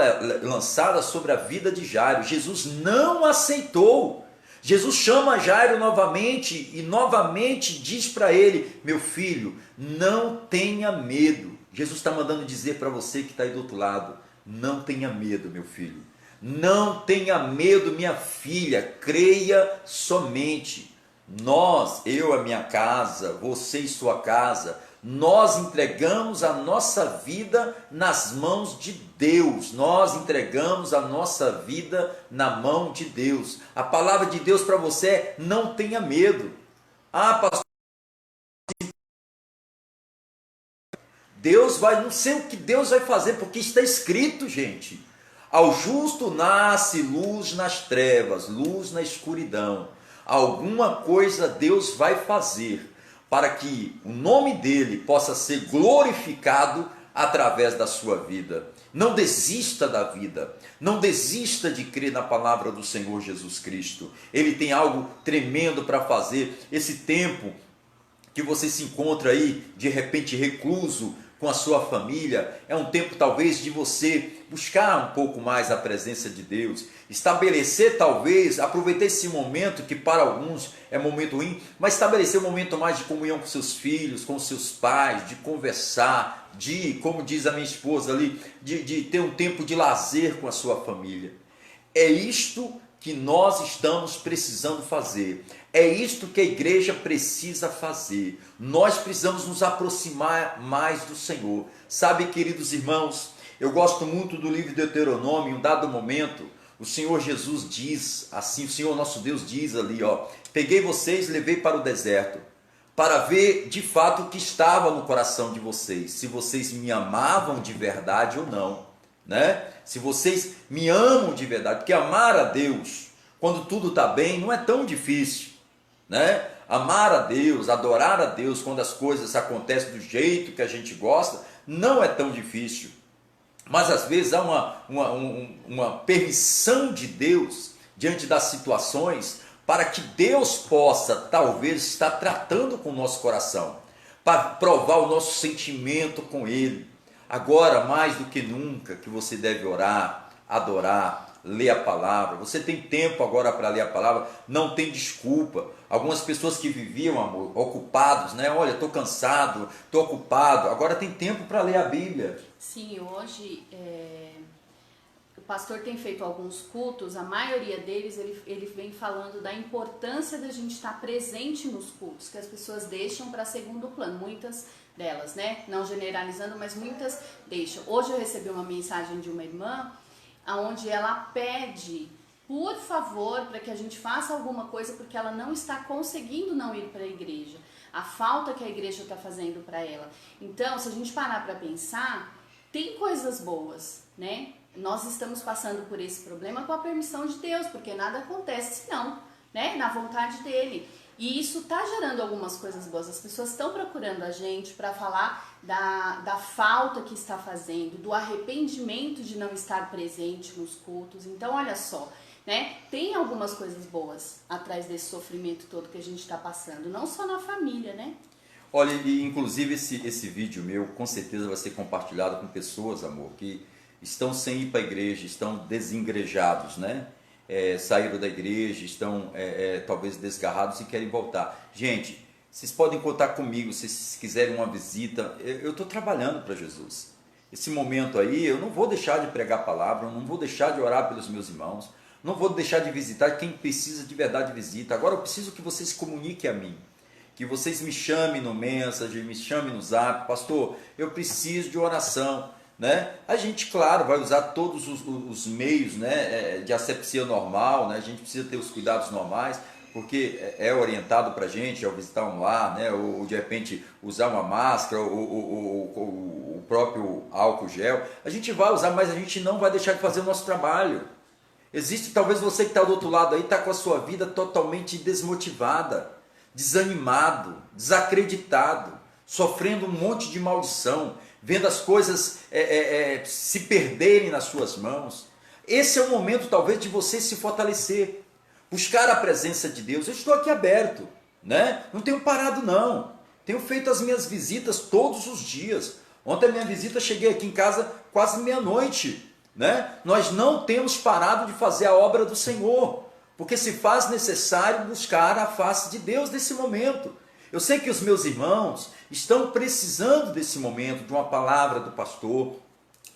lançada sobre a vida de Jairo. Jesus não aceitou. Jesus chama Jairo novamente e novamente diz para ele, meu filho, não tenha medo. Jesus está mandando dizer para você que está aí do outro lado, não tenha medo, meu filho. Não tenha medo, minha filha, creia somente. Nós, eu, a minha casa, você e sua casa, nós entregamos a nossa vida nas mãos de Deus. Nós entregamos a nossa vida na mão de Deus. A palavra de Deus para você é, não tenha medo. Ah, pastor, Deus vai, não sei o que Deus vai fazer, porque está escrito, gente. Ao justo nasce luz nas trevas, luz na escuridão. Alguma coisa Deus vai fazer para que o nome dele possa ser glorificado através da sua vida. Não desista da vida, não desista de crer na palavra do Senhor Jesus Cristo. Ele tem algo tremendo para fazer. Esse tempo que você se encontra aí, de repente recluso com a sua família, é um tempo talvez de você buscar um pouco mais a presença de Deus, estabelecer talvez, aproveitar esse momento que para alguns é momento ruim, mas estabelecer um momento mais de comunhão com seus filhos, com seus pais, de conversar, de, como diz a minha esposa ali, de ter um tempo de lazer com a sua família. É isto que nós estamos precisando fazer. É isto que a igreja precisa fazer. Nós precisamos nos aproximar mais do Senhor. Sabe, queridos irmãos, eu gosto muito do livro de Deuteronômio. Em um dado momento, o Senhor Jesus diz assim, o Senhor nosso Deus diz ali, ó, peguei vocês, levei para o deserto, para ver de fato o que estava no coração de vocês, se vocês me amavam de verdade ou não, né? Se vocês me amam de verdade, porque amar a Deus, quando tudo está bem, não é tão difícil, né? Amar a Deus, adorar a Deus, quando as coisas acontecem do jeito que a gente gosta, não é tão difícil. Mas às vezes há uma permissão de Deus diante das situações, para que Deus possa talvez estar tratando com o nosso coração, para provar o nosso sentimento com Ele. Agora, mais do que nunca, que você deve orar, adorar, ler a palavra. Você tem tempo agora para ler a palavra, não tem desculpa. Algumas pessoas que viviam, amor, ocupados, né? Olha, estou cansado, estou ocupado. Agora tem tempo para ler a Bíblia. Sim, hoje o pastor tem feito alguns cultos, a maioria deles ele vem falando da importância da gente estar presente nos cultos, que as pessoas deixam para segundo plano, muitas delas, né? Não generalizando, mas muitas deixam. Hoje eu recebi uma mensagem de uma irmã, onde ela pede, por favor, para que a gente faça alguma coisa, porque ela não está conseguindo não ir para a igreja. A falta que a igreja está fazendo para ela. Então, se a gente parar para pensar, tem coisas boas, né? Nós estamos passando por esse problema com a permissão de Deus, porque nada acontece senão, né? Na vontade dele. E isso está gerando algumas coisas boas. As pessoas estão procurando a gente para falar da falta que está fazendo, do arrependimento de não estar presente nos cultos. Então, olha só, né? Tem algumas coisas boas atrás desse sofrimento todo que a gente está passando, não só na família, né? Olha, e inclusive esse vídeo meu com certeza vai ser compartilhado com pessoas, amor, que estão sem ir para a igreja, estão desengrejados, né? Saíram da igreja, estão talvez desgarrados e querem voltar. Gente, vocês podem contar comigo se vocês quiserem uma visita. Eu estou trabalhando para Jesus. Esse momento aí, eu não vou deixar de pregar a palavra, eu não vou deixar de orar pelos meus irmãos, não vou deixar de visitar quem precisa de verdade visita. Agora eu preciso que vocês comuniquem a mim, que vocês me chamem no Messenger, me chamem no Zap. Pastor, eu preciso de oração. Né? A gente, claro, vai usar todos os meios, né, de asepsia normal, né? A gente precisa ter os cuidados normais, porque é orientado para a gente ao visitar um lar, né, ou de repente usar uma máscara, ou o próprio álcool gel. A gente vai usar, mas a gente não vai deixar de fazer o nosso trabalho. Existe, talvez você que está do outro lado aí, está com a sua vida totalmente desmotivada. desanimado, desacreditado, sofrendo um monte de maldição, vendo as coisas se perderem nas suas mãos. Esse é o momento talvez de você se fortalecer, buscar a presença de Deus. Eu estou aqui aberto, né? Não tenho parado não, tenho feito as minhas visitas todos os dias. Ontem a minha visita, cheguei aqui em casa quase meia-noite, né? Nós não temos parado de fazer a obra do Senhor, porque se faz necessário buscar a face de Deus nesse momento. Eu sei que os meus irmãos estão precisando desse momento, de uma palavra do pastor.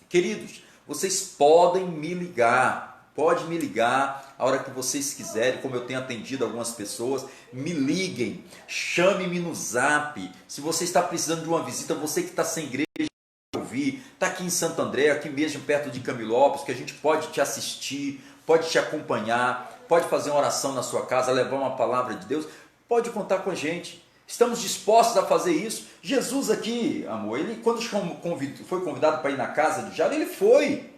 Queridos, vocês podem me ligar, pode me ligar a hora que vocês quiserem, como eu tenho atendido algumas pessoas, me liguem, chame-me no zap. Se você está precisando de uma visita, você que está sem igreja, está aqui em Santo André, aqui mesmo perto de Camilópolis, que a gente pode te assistir, pode te acompanhar, pode fazer uma oração na sua casa, levar uma palavra de Deus, pode contar com a gente. Estamos dispostos a fazer isso. Jesus aqui, amor, ele quando foi convidado para ir na casa de Jairo, ele foi.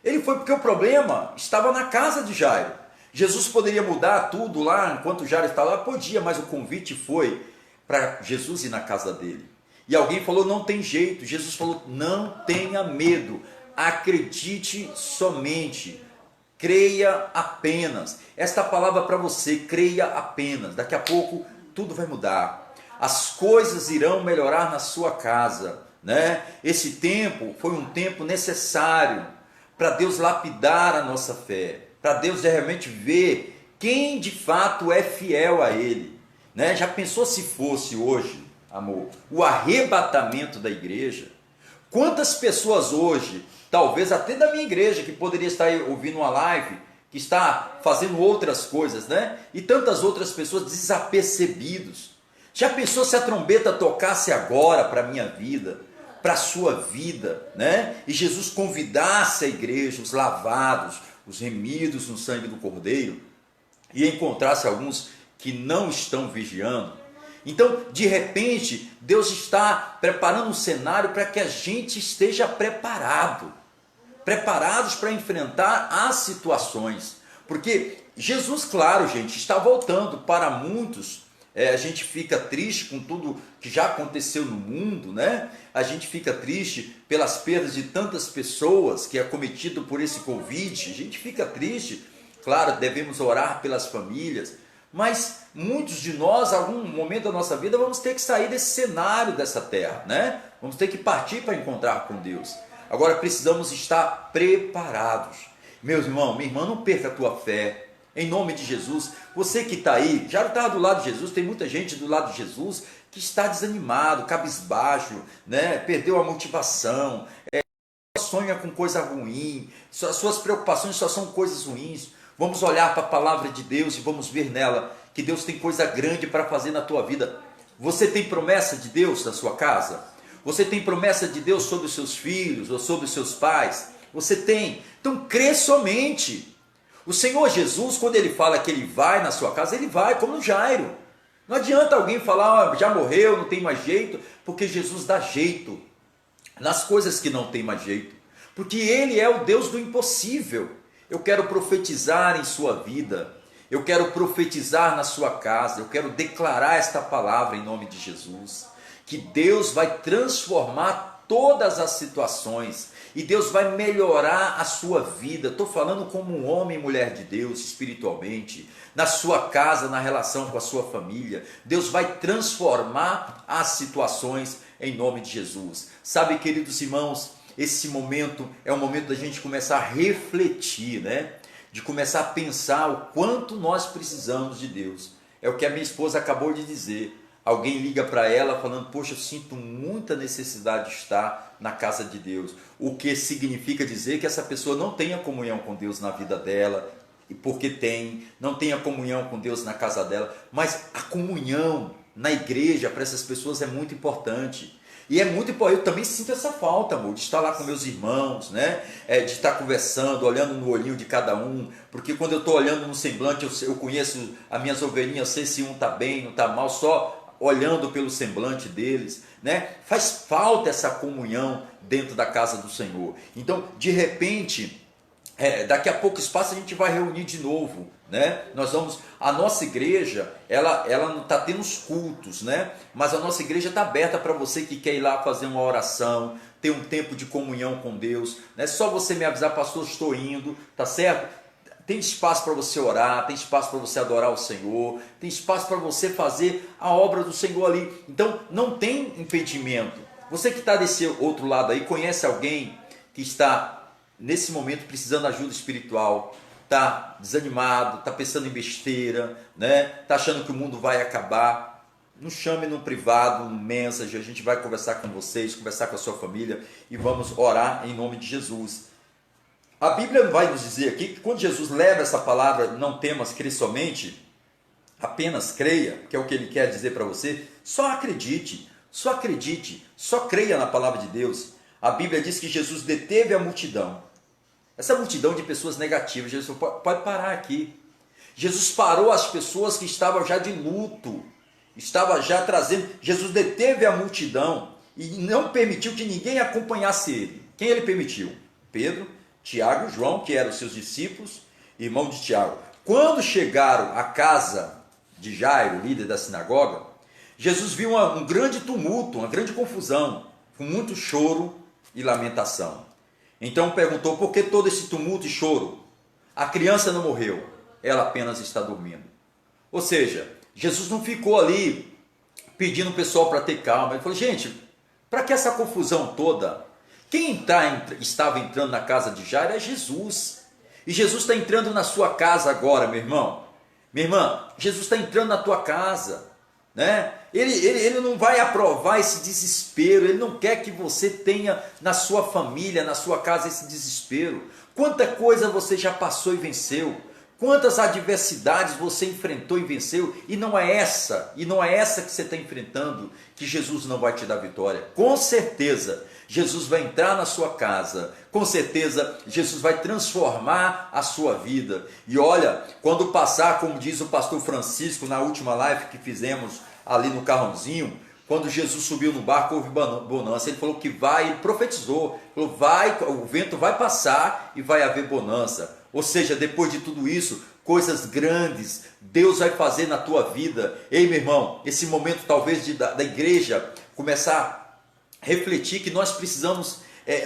Ele foi porque o problema estava na casa de Jairo. Jesus poderia mudar tudo lá, enquanto Jairo estava lá, podia, mas o convite foi para Jesus ir na casa dele. E alguém falou, não tem jeito. Jesus falou, não tenha medo, acredite somente, creia apenas. Esta palavra para você, creia apenas. Daqui a pouco tudo vai mudar, as coisas irão melhorar na sua casa, né? Esse tempo foi um tempo necessário para Deus lapidar a nossa fé, para Deus realmente ver quem de fato é fiel a Ele, né? Já pensou se fosse hoje, amor, o arrebatamento da igreja? Quantas pessoas hoje, talvez até da minha igreja, que poderia estar ouvindo uma live, que está fazendo outras coisas, né? E tantas outras pessoas desapercebidos. Já pensou se a trombeta tocasse agora para a minha vida, para a sua vida, né? E Jesus convidasse a igreja, os lavados, os remidos no sangue do Cordeiro, e encontrasse alguns que não estão vigiando. Então, de repente, Deus está preparando um cenário para que a gente esteja preparados para enfrentar as situações, porque Jesus, claro, gente, está voltando. Para muitos, a gente fica triste com tudo que já aconteceu no mundo, né? A gente fica triste pelas perdas de tantas pessoas que é cometido por esse Covid, a gente fica triste, claro, devemos orar pelas famílias, mas muitos de nós, em algum momento da nossa vida, vamos ter que sair desse cenário dessa terra, né? Vamos ter que partir para encontrar com Deus. Agora precisamos estar preparados. Meus irmãos, minha irmã, não perca a tua fé. Em nome de Jesus, você que está aí, já está do lado de Jesus, tem muita gente do lado de Jesus que está desanimado, cabisbaixo, né? Perdeu a motivação, sonha com coisa ruim, as suas preocupações só são coisas ruins. Vamos olhar para a palavra de Deus e vamos ver nela que Deus tem coisa grande para fazer na tua vida. Você tem promessa de Deus na sua casa? Você tem promessa de Deus sobre os seus filhos ou sobre os seus pais? Você tem. Então crê somente. O Senhor Jesus, quando Ele fala que Ele vai na sua casa, Ele vai, como no Jairo. Não adianta alguém falar, já morreu, não tem mais jeito, porque Jesus dá jeito nas coisas que não tem mais jeito. Porque Ele é o Deus do impossível. Eu quero profetizar em sua vida. Eu quero profetizar na sua casa. Eu quero declarar esta palavra em nome de Jesus. Que Deus vai transformar todas as situações e Deus vai melhorar a sua vida. Estou falando como um homem e mulher de Deus espiritualmente, na sua casa, na relação com a sua família. Deus vai transformar as situações em nome de Jesus. Sabe, queridos irmãos, esse momento é um momento da gente começar a refletir, né? De começar a pensar o quanto nós precisamos de Deus. É o que a minha esposa acabou de dizer. Alguém liga para ela falando, poxa, eu sinto muita necessidade de estar na casa de Deus. O que significa dizer que essa pessoa não tenha comunhão com Deus na vida dela, e porque não tenha comunhão com Deus na casa dela. Mas a comunhão na igreja para essas pessoas é muito importante. E é muito importante, eu também sinto essa falta, amor, de estar lá com meus irmãos, né? De estar conversando, olhando no olhinho de cada um, porque quando eu estou olhando no semblante, eu conheço as minhas ovelhinhas, sei se um está bem, não está mal, só olhando pelo semblante deles, né? Faz falta essa comunhão dentro da casa do Senhor. Então, de repente, daqui a pouco espaço a gente vai reunir de novo, né? A nossa igreja, ela não está tendo os cultos, né? Mas a nossa igreja está aberta para você que quer ir lá fazer uma oração, ter um tempo de comunhão com Deus, né? Só você me avisar, pastor, estou indo, tá certo? Tem espaço para você orar, tem espaço para você adorar o Senhor, tem espaço para você fazer a obra do Senhor ali. Então não tem impedimento. Você que está desse outro lado aí, conhece alguém que está nesse momento precisando de ajuda espiritual, está desanimado, está pensando em besteira, né? Está achando que o mundo vai acabar, nos chame no privado, no message, a gente vai conversar com vocês, conversar com a sua família e vamos orar em nome de Jesus. A Bíblia vai nos dizer aqui que quando Jesus leva essa palavra, não temas, crê somente, apenas creia, que é o que ele quer dizer para você, só acredite, só creia na palavra de Deus. A Bíblia diz que Jesus deteve a multidão, essa multidão de pessoas negativas. Jesus pode parar aqui. Jesus parou as pessoas que estavam já de luto, estava já trazendo. Jesus deteve a multidão e não permitiu que ninguém acompanhasse ele. Quem ele permitiu? Pedro, Tiago e João, que eram seus discípulos, irmão de Tiago. Quando chegaram à casa de Jairo, líder da sinagoga, Jesus viu um grande tumulto, uma grande confusão, com muito choro e lamentação. Então perguntou: por que todo esse tumulto e choro? A criança não morreu, ela apenas está dormindo. Ou seja, Jesus não ficou ali pedindo o pessoal para ter calma. Ele falou: gente, para que essa confusão toda? Quem estava entrando na casa de Jairo é Jesus. E Jesus está entrando na sua casa agora, meu irmão. Minha irmã, Jesus está entrando na tua casa, né? Ele não vai aprovar esse desespero. Ele não quer que você tenha na sua família, na sua casa, esse desespero. Quanta coisa você já passou e venceu. Quantas adversidades você enfrentou e venceu, e não é essa que você está enfrentando que Jesus não vai te dar vitória. Com certeza, Jesus vai entrar na sua casa, com certeza, Jesus vai transformar a sua vida. E olha, quando passar, como diz o pastor Francisco na última live que fizemos ali no Carrãozinho, quando Jesus subiu no barco, houve bonança. Ele falou que ele profetizou, falou, o vento vai passar e vai haver bonança. Ou seja, depois de tudo isso, coisas grandes Deus vai fazer na tua vida. Ei, meu irmão, esse momento talvez da igreja começar a refletir que nós precisamos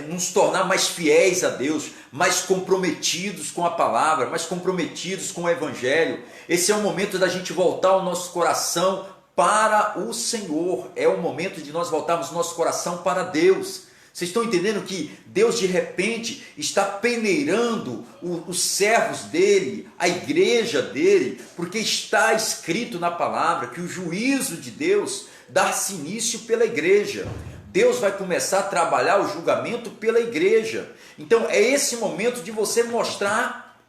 nos tornar mais fiéis a Deus, mais comprometidos com a palavra, mais comprometidos com o Evangelho. Esse é o momento da gente voltar o nosso coração para o Senhor. É o momento de nós voltarmos nosso coração para Deus. Vocês estão entendendo que Deus de repente está peneirando os servos dele, a igreja dele, porque está escrito na palavra que o juízo de Deus dá-se início pela igreja. Deus vai começar a trabalhar o julgamento pela igreja. Então é esse momento de você mostrar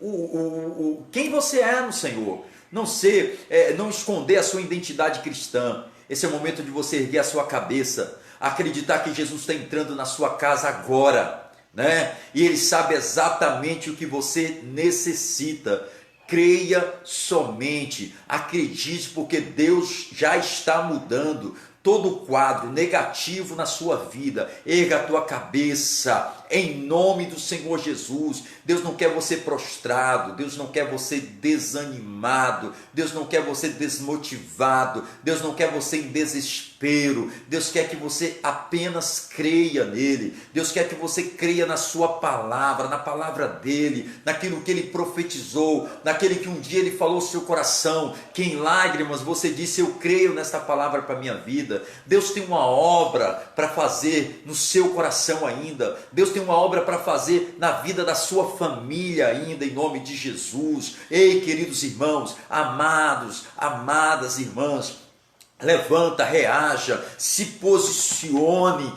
quem você é no Senhor. Não esconder a sua identidade cristã. Esse é o momento de você erguer a sua cabeça, acreditar que Jesus está entrando na sua casa agora, né? E Ele sabe exatamente o que você necessita. Creia somente, acredite, porque Deus já está mudando todo o quadro negativo na sua vida. Erga a tua cabeça, em nome do Senhor Jesus. Deus não quer você prostrado, Deus não quer você desanimado, Deus não quer você desmotivado, Deus não quer você em desespero. Deus quer que você apenas creia nele. Deus quer que você creia na sua palavra, na palavra dele, naquilo que ele profetizou, naquele que um dia ele falou ao seu coração, que em lágrimas você disse: eu creio nesta palavra para a minha vida. Deus tem uma obra para fazer no seu coração ainda. Deus tem uma obra para fazer na vida da sua família ainda, em nome de Jesus. Ei, queridos irmãos, amados, amadas irmãs, levanta, reaja, se posicione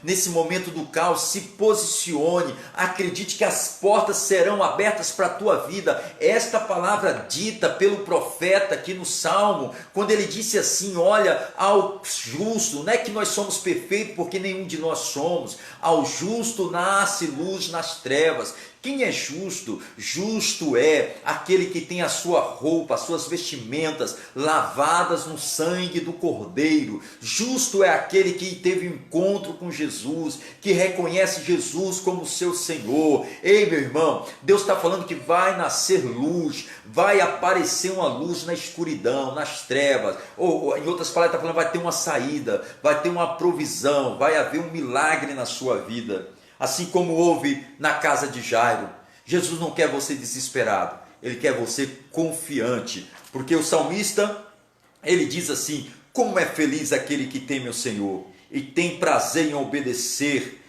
nesse momento do caos, se posicione, acredite que as portas serão abertas para a tua vida. Esta palavra dita pelo profeta aqui no Salmo, quando ele disse assim: olha, ao justo, não é que nós somos perfeitos, porque nenhum de nós somos, ao justo nasce luz nas trevas. Quem é justo? Justo é aquele que tem a sua roupa, as suas vestimentas lavadas no sangue do Cordeiro. Justo é aquele que teve um encontro com Jesus, que reconhece Jesus como seu Senhor. Ei, meu irmão, Deus está falando que vai nascer luz, vai aparecer uma luz na escuridão, nas trevas, ou em outras palavras, está falando, vai ter uma saída, vai ter uma provisão, vai haver um milagre na sua vida. Assim como houve na casa de Jairo. Jesus não quer você desesperado, Ele quer você confiante, porque o salmista, ele diz assim: como é feliz aquele que teme o Senhor e tem prazer em obedecer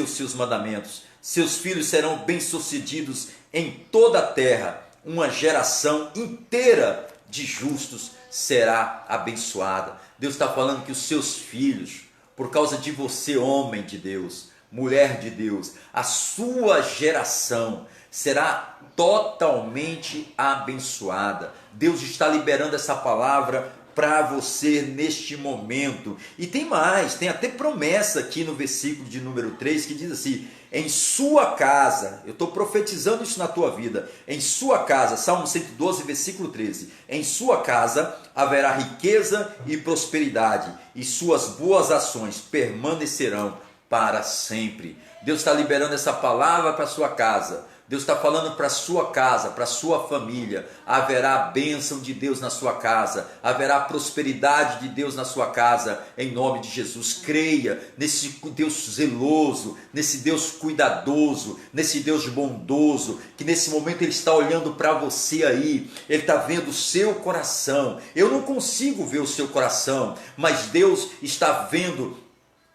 os seus mandamentos. Seus filhos serão bem-sucedidos em toda a terra, uma geração inteira de justos será abençoada. Deus está falando que os seus filhos, por causa de você, homem de Deus, mulher de Deus, a sua geração será totalmente abençoada. Deus está liberando essa palavra para você neste momento. E tem mais, tem até promessa aqui no versículo de número 3 que diz assim: em sua casa, eu estou profetizando isso na tua vida, em sua casa, Salmo 112, versículo 13, em sua casa haverá riqueza e prosperidade, e suas boas ações permanecerão para sempre. Deus está liberando essa palavra para a sua casa. Deus está falando para a sua casa, para a sua família. Haverá a bênção de Deus na sua casa, haverá a prosperidade de Deus na sua casa, em nome de Jesus. Creia nesse Deus zeloso, nesse Deus cuidadoso, nesse Deus bondoso, que nesse momento Ele está olhando para você aí, Ele está vendo o seu coração. Eu não consigo ver o seu coração, mas Deus está vendo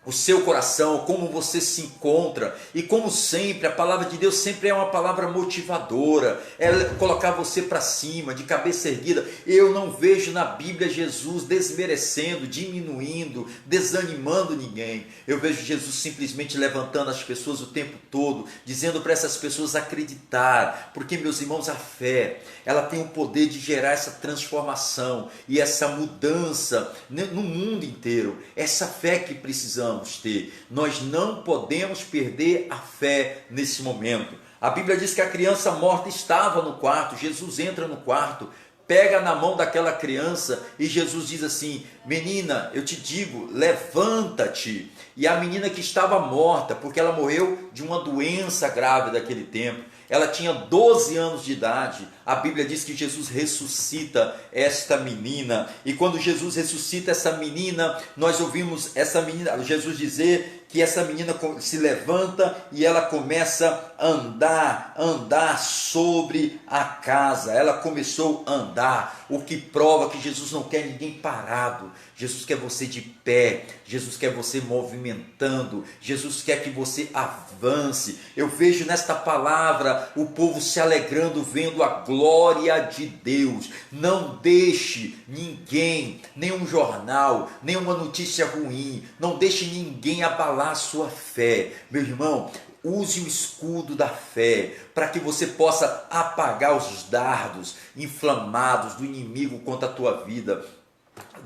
o seu coração, como você se encontra. E como sempre, a palavra de Deus sempre é uma palavra motivadora, é colocar você para cima, de cabeça erguida. Eu não vejo na Bíblia Jesus desmerecendo, diminuindo, desanimando ninguém. Eu vejo Jesus simplesmente levantando as pessoas o tempo todo, dizendo para essas pessoas acreditar, porque, meus irmãos, a fé, ela tem o poder de gerar essa transformação e essa mudança no mundo inteiro. Essa fé que precisamos ter. Nós não podemos perder a fé nesse momento. A Bíblia diz que a criança morta estava no quarto. Jesus entra no quarto, pega na mão daquela criança e Jesus diz assim: menina, eu te digo, levanta-te. E a menina que estava morta, porque ela morreu de uma doença grave daquele tempo, ela tinha 12 anos de idade. A Bíblia diz que Jesus ressuscita esta menina. E quando Jesus ressuscita essa menina, nós ouvimos essa menina, Jesus dizer que essa menina se levanta e ela começa a andar sobre a casa. Ela começou a andar, o que prova que Jesus não quer ninguém parado. Jesus quer você de pé, Jesus quer você movimentando, Jesus quer que você avance. Eu vejo nesta palavra o povo se alegrando, vendo a glória de Deus. Não deixe ninguém, nenhum jornal, nenhuma notícia ruim, não deixe ninguém abalar a sua fé. Meu irmão, use o escudo da fé para que você possa apagar os dardos inflamados do inimigo contra a tua vida.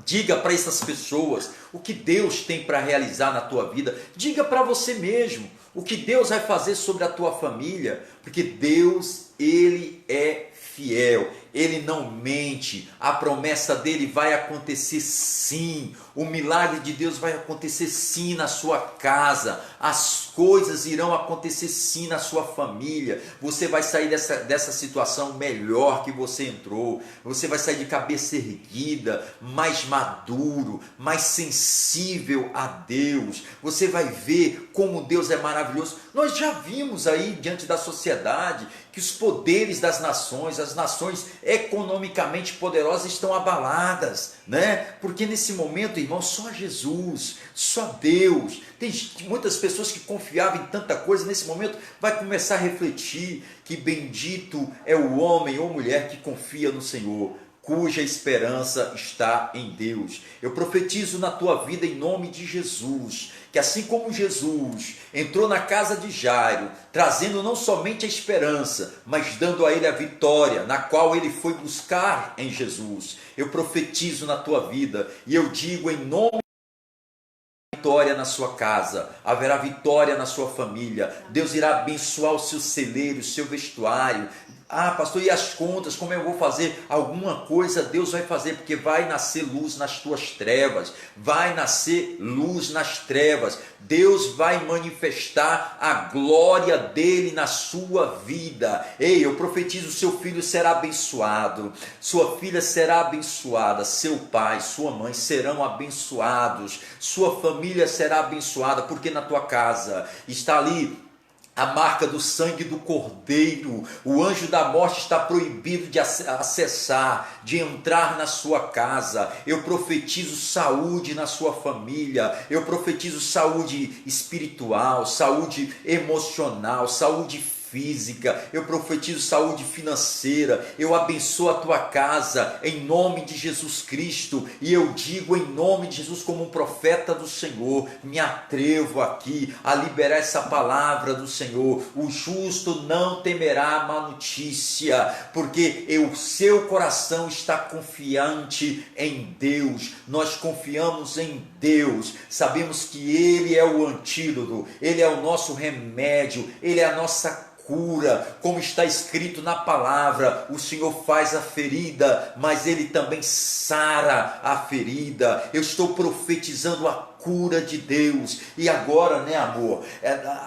Diga para essas pessoas o que Deus tem para realizar na tua vida. Diga para você mesmo o que Deus vai fazer sobre a tua família, porque Deus, Ele é fiel, Ele não mente, a promessa dele vai acontecer sim, o milagre de Deus vai acontecer sim na sua casa, as coisas irão acontecer sim na sua família, você vai sair dessa situação melhor que você entrou, você vai sair de cabeça erguida, mais maduro, mais sensível a Deus, você vai ver como Deus é maravilhoso. Nós já vimos aí diante da sociedade que os poderes das nações, as nações economicamente poderosas estão abaladas, né? Porque nesse momento, irmão, só Jesus, só Deus. Tem muitas pessoas que confiavam em tanta coisa, nesse momento vai começar a refletir que bendito é o homem ou mulher que confia no Senhor, cuja esperança está em Deus. Eu profetizo na tua vida em nome de Jesus, que assim como Jesus entrou na casa de Jairo, trazendo não somente a esperança, mas dando a ele a vitória, na qual ele foi buscar em Jesus. Eu profetizo na tua vida e eu digo em nome vitória na sua casa, haverá vitória na sua família. Deus irá abençoar o seu celeiro, o seu vestuário. Ah, pastor, e as contas, como eu vou fazer? Alguma coisa Deus vai fazer, porque vai nascer luz nas tuas trevas, vai nascer luz nas trevas. Deus vai manifestar a glória dele na sua vida. Ei, eu profetizo, seu filho será abençoado, sua filha será abençoada, seu pai, sua mãe serão abençoados, sua família será abençoada, porque na tua casa está ali a marca do sangue do Cordeiro. O anjo da morte está proibido de acessar, de entrar na sua casa. Eu profetizo saúde na sua família. Eu profetizo saúde espiritual, saúde emocional, saúde física. Eu profetizo saúde financeira. Eu abençoo a tua casa em nome de Jesus Cristo. E eu digo em nome de Jesus, como um profeta do Senhor, me atrevo aqui a liberar essa palavra do Senhor. O justo não temerá má notícia, porque o seu coração está confiante em Deus. Nós confiamos em Deus. Sabemos que Ele é o antídoto, Ele é o nosso remédio, Ele é a nossa cura, como está escrito na palavra. O Senhor faz a ferida, mas Ele também sara a ferida. Eu estou profetizando a cura de Deus. E agora, né, amor,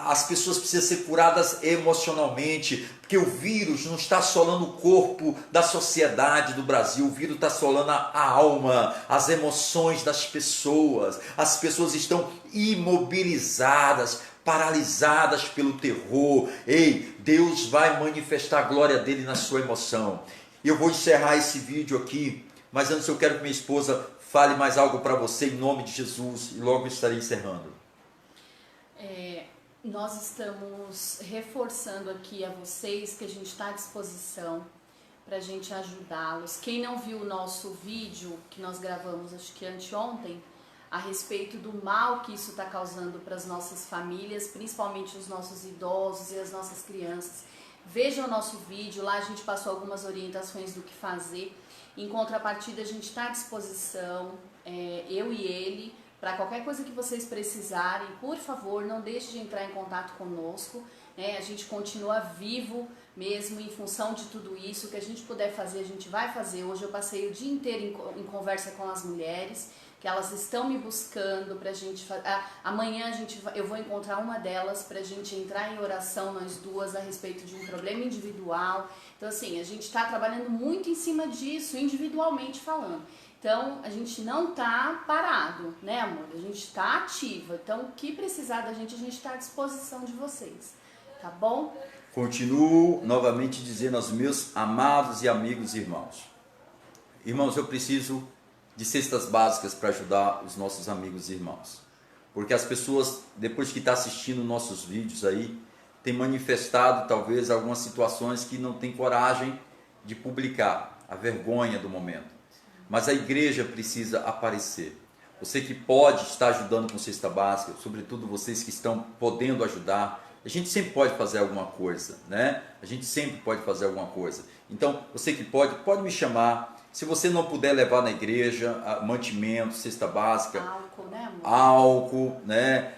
as pessoas precisam ser curadas emocionalmente, porque o vírus não está assolando o corpo da sociedade do Brasil, o vírus está assolando a alma, as emoções das pessoas. As pessoas estão imobilizadas, paralisadas pelo terror. Ei, Deus vai manifestar a glória dele na sua emoção. Eu vou encerrar esse vídeo aqui, mas antes eu quero que minha esposa fale mais algo para você em nome de Jesus, e logo estarei encerrando. Nós estamos reforçando aqui a vocês que a gente está à disposição para a gente ajudá-los. Quem não viu o nosso vídeo que nós gravamos, acho que anteontem, a respeito do mal que isso está causando para as nossas famílias, principalmente os nossos idosos e as nossas crianças. Veja o nosso vídeo, lá a gente passou algumas orientações do que fazer. Em contrapartida, a gente está à disposição, eu e ele, para qualquer coisa que vocês precisarem. Por favor, não deixe de entrar em contato conosco. A gente continua vivo mesmo em função de tudo isso. O que a gente puder fazer, a gente vai fazer. Hoje eu passei o dia inteiro em conversa com as mulheres, que elas estão me buscando para a gente fazer. Amanhã eu vou encontrar uma delas para a gente entrar em oração, nós duas, a respeito de um problema individual. Então, assim, a gente está trabalhando muito em cima disso, individualmente falando. Então, a gente não está parado, né, amor? A gente está ativa. Então, o que precisar da gente, a gente está à disposição de vocês, tá bom? Continuo novamente dizendo aos meus amados e amigos irmãos. Irmãos, eu preciso de cestas básicas para ajudar os nossos amigos e irmãos. Porque as pessoas, depois que estão assistindo nossos vídeos aí, têm manifestado talvez algumas situações que não têm coragem de publicar, a vergonha do momento. Mas a igreja precisa aparecer. Você que pode estar ajudando com cesta básica, sobretudo vocês que estão podendo ajudar, a gente sempre pode fazer alguma coisa, né? A gente sempre pode fazer alguma coisa. Então, você que pode me chamar. Se você não puder levar na igreja, mantimento, cesta básica, álcool, né, amor? Álcool, né?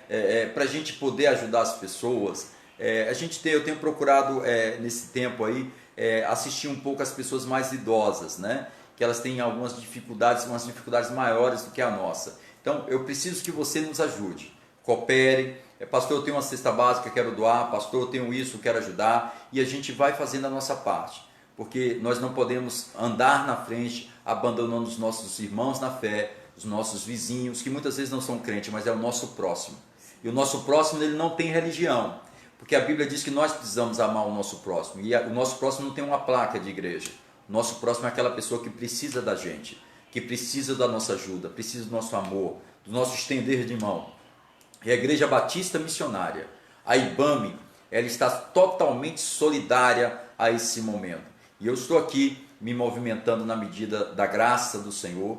Para a gente poder ajudar as pessoas. Eu tenho procurado nesse tempo aí assistir um pouco as pessoas mais idosas, né? Que elas têm algumas dificuldades, umas dificuldades maiores do que a nossa. Então, eu preciso que você nos ajude, coopere. Pastor, eu tenho uma cesta básica, quero doar. Pastor, eu tenho isso, quero ajudar. E a gente vai fazendo a nossa parte, porque nós não podemos andar na frente abandonando os nossos irmãos na fé, os nossos vizinhos, que muitas vezes não são crentes, mas é o nosso próximo. E o nosso próximo, ele não tem religião, porque a Bíblia diz que nós precisamos amar o nosso próximo, e o nosso próximo não tem uma placa de igreja. O nosso próximo é aquela pessoa que precisa da gente, que precisa da nossa ajuda, precisa do nosso amor, do nosso estender de mão. E a Igreja Batista Missionária, a IBAME, ela está totalmente solidária a esse momento. E eu estou aqui me movimentando na medida da graça do Senhor.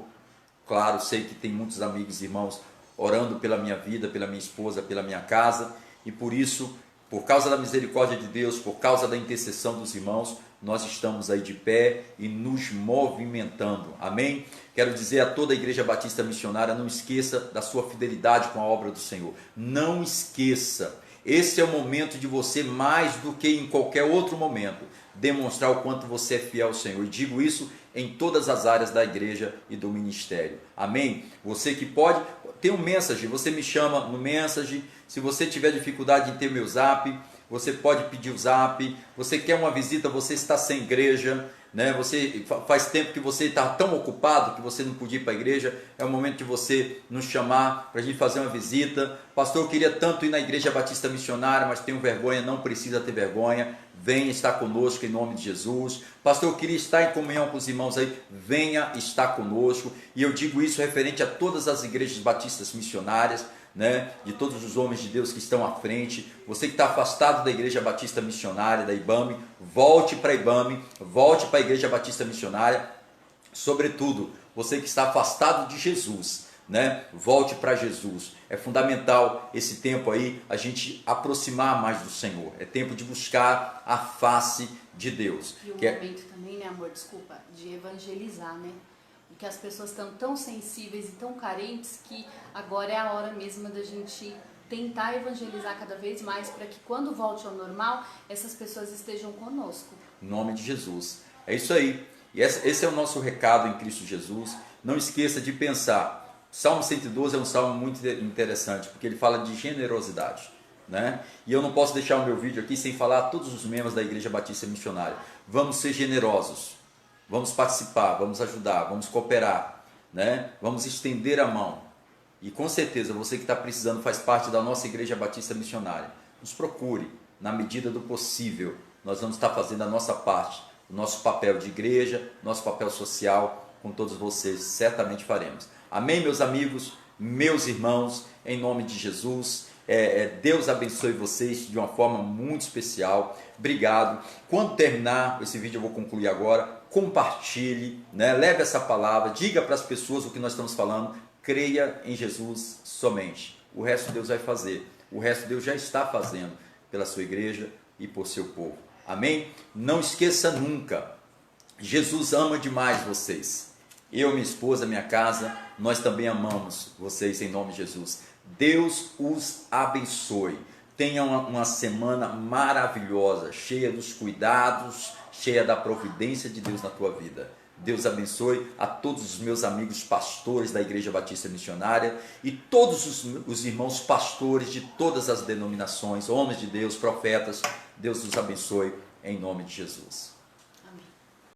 Claro, sei que tem muitos amigos e irmãos orando pela minha vida, pela minha esposa, pela minha casa. E por isso, por causa da misericórdia de Deus, por causa da intercessão dos irmãos, nós estamos aí de pé e nos movimentando. Amém? Quero dizer a toda a Igreja Batista Missionária, não esqueça da sua fidelidade com a obra do Senhor. Não esqueça. Esse é o momento de você, mais do que em qualquer outro momento, demonstrar o quanto você é fiel ao Senhor. E digo isso em todas as áreas da igreja e do ministério. Amém? Você que pode, tem um message, você me chama no message. Se você tiver dificuldade em ter meu zap, você pode pedir o zap. Você quer uma visita, você está sem igreja, né? Você faz tempo que você está tão ocupado que você não podia ir para a igreja. É o momento de você nos chamar para a gente fazer uma visita. Pastor, eu queria tanto ir na Igreja Batista Missionária, mas tenho vergonha. Não precisa ter vergonha. Venha estar conosco em nome de Jesus. Pastor, eu queria estar em comunhão com os irmãos aí. Venha estar conosco. E eu digo isso referente a todas as igrejas batistas missionárias, né, de todos os homens de Deus que estão à frente. Você que está afastado da Igreja Batista Missionária, da IBAME, volte para a IBAME, volte para a Igreja Batista Missionária. Sobretudo, você que está afastado de Jesus, né, volte para Jesus. É fundamental esse tempo aí, a gente aproximar mais do Senhor. É tempo de buscar a face de Deus. E o momento também, né, amor, desculpa, de evangelizar, né? Porque as pessoas estão tão sensíveis e tão carentes que agora é a hora mesmo da gente tentar evangelizar cada vez mais para que quando volte ao normal, essas pessoas estejam conosco. Em nome de Jesus. É isso aí. E esse é o nosso recado em Cristo Jesus. Não esqueça de pensar. Salmo 112 é um salmo muito interessante, porque ele fala de generosidade, né? E eu não posso deixar o meu vídeo aqui sem falar a todos os membros da Igreja Batista Missionária. Vamos ser generosos. Vamos participar, vamos ajudar, vamos cooperar, né? Vamos estender a mão. E com certeza você que está precisando faz parte da nossa Igreja Batista Missionária. Nos procure, na medida do possível. Nós vamos estar fazendo a nossa parte, o nosso papel de igreja, nosso papel social, com todos vocês, certamente faremos. Amém, meus amigos, meus irmãos, em nome de Jesus. Deus abençoe vocês de uma forma muito especial. Obrigado. Quando terminar esse vídeo, eu vou concluir agora. Compartilhe, né? Leve essa palavra, diga para as pessoas o que nós estamos falando. Creia em Jesus somente. O resto Deus vai fazer. O resto Deus já está fazendo pela sua igreja e por seu povo. Amém? Não esqueça nunca. Jesus ama demais vocês. Eu, minha esposa, minha casa, nós também amamos vocês em nome de Jesus. Deus os abençoe. Tenha uma semana maravilhosa, cheia dos cuidados, cheia da providência de Deus na tua vida. Deus abençoe a todos os meus amigos pastores da Igreja Batista Missionária e todos os irmãos pastores de todas as denominações, homens de Deus, profetas. Deus os abençoe em nome de Jesus.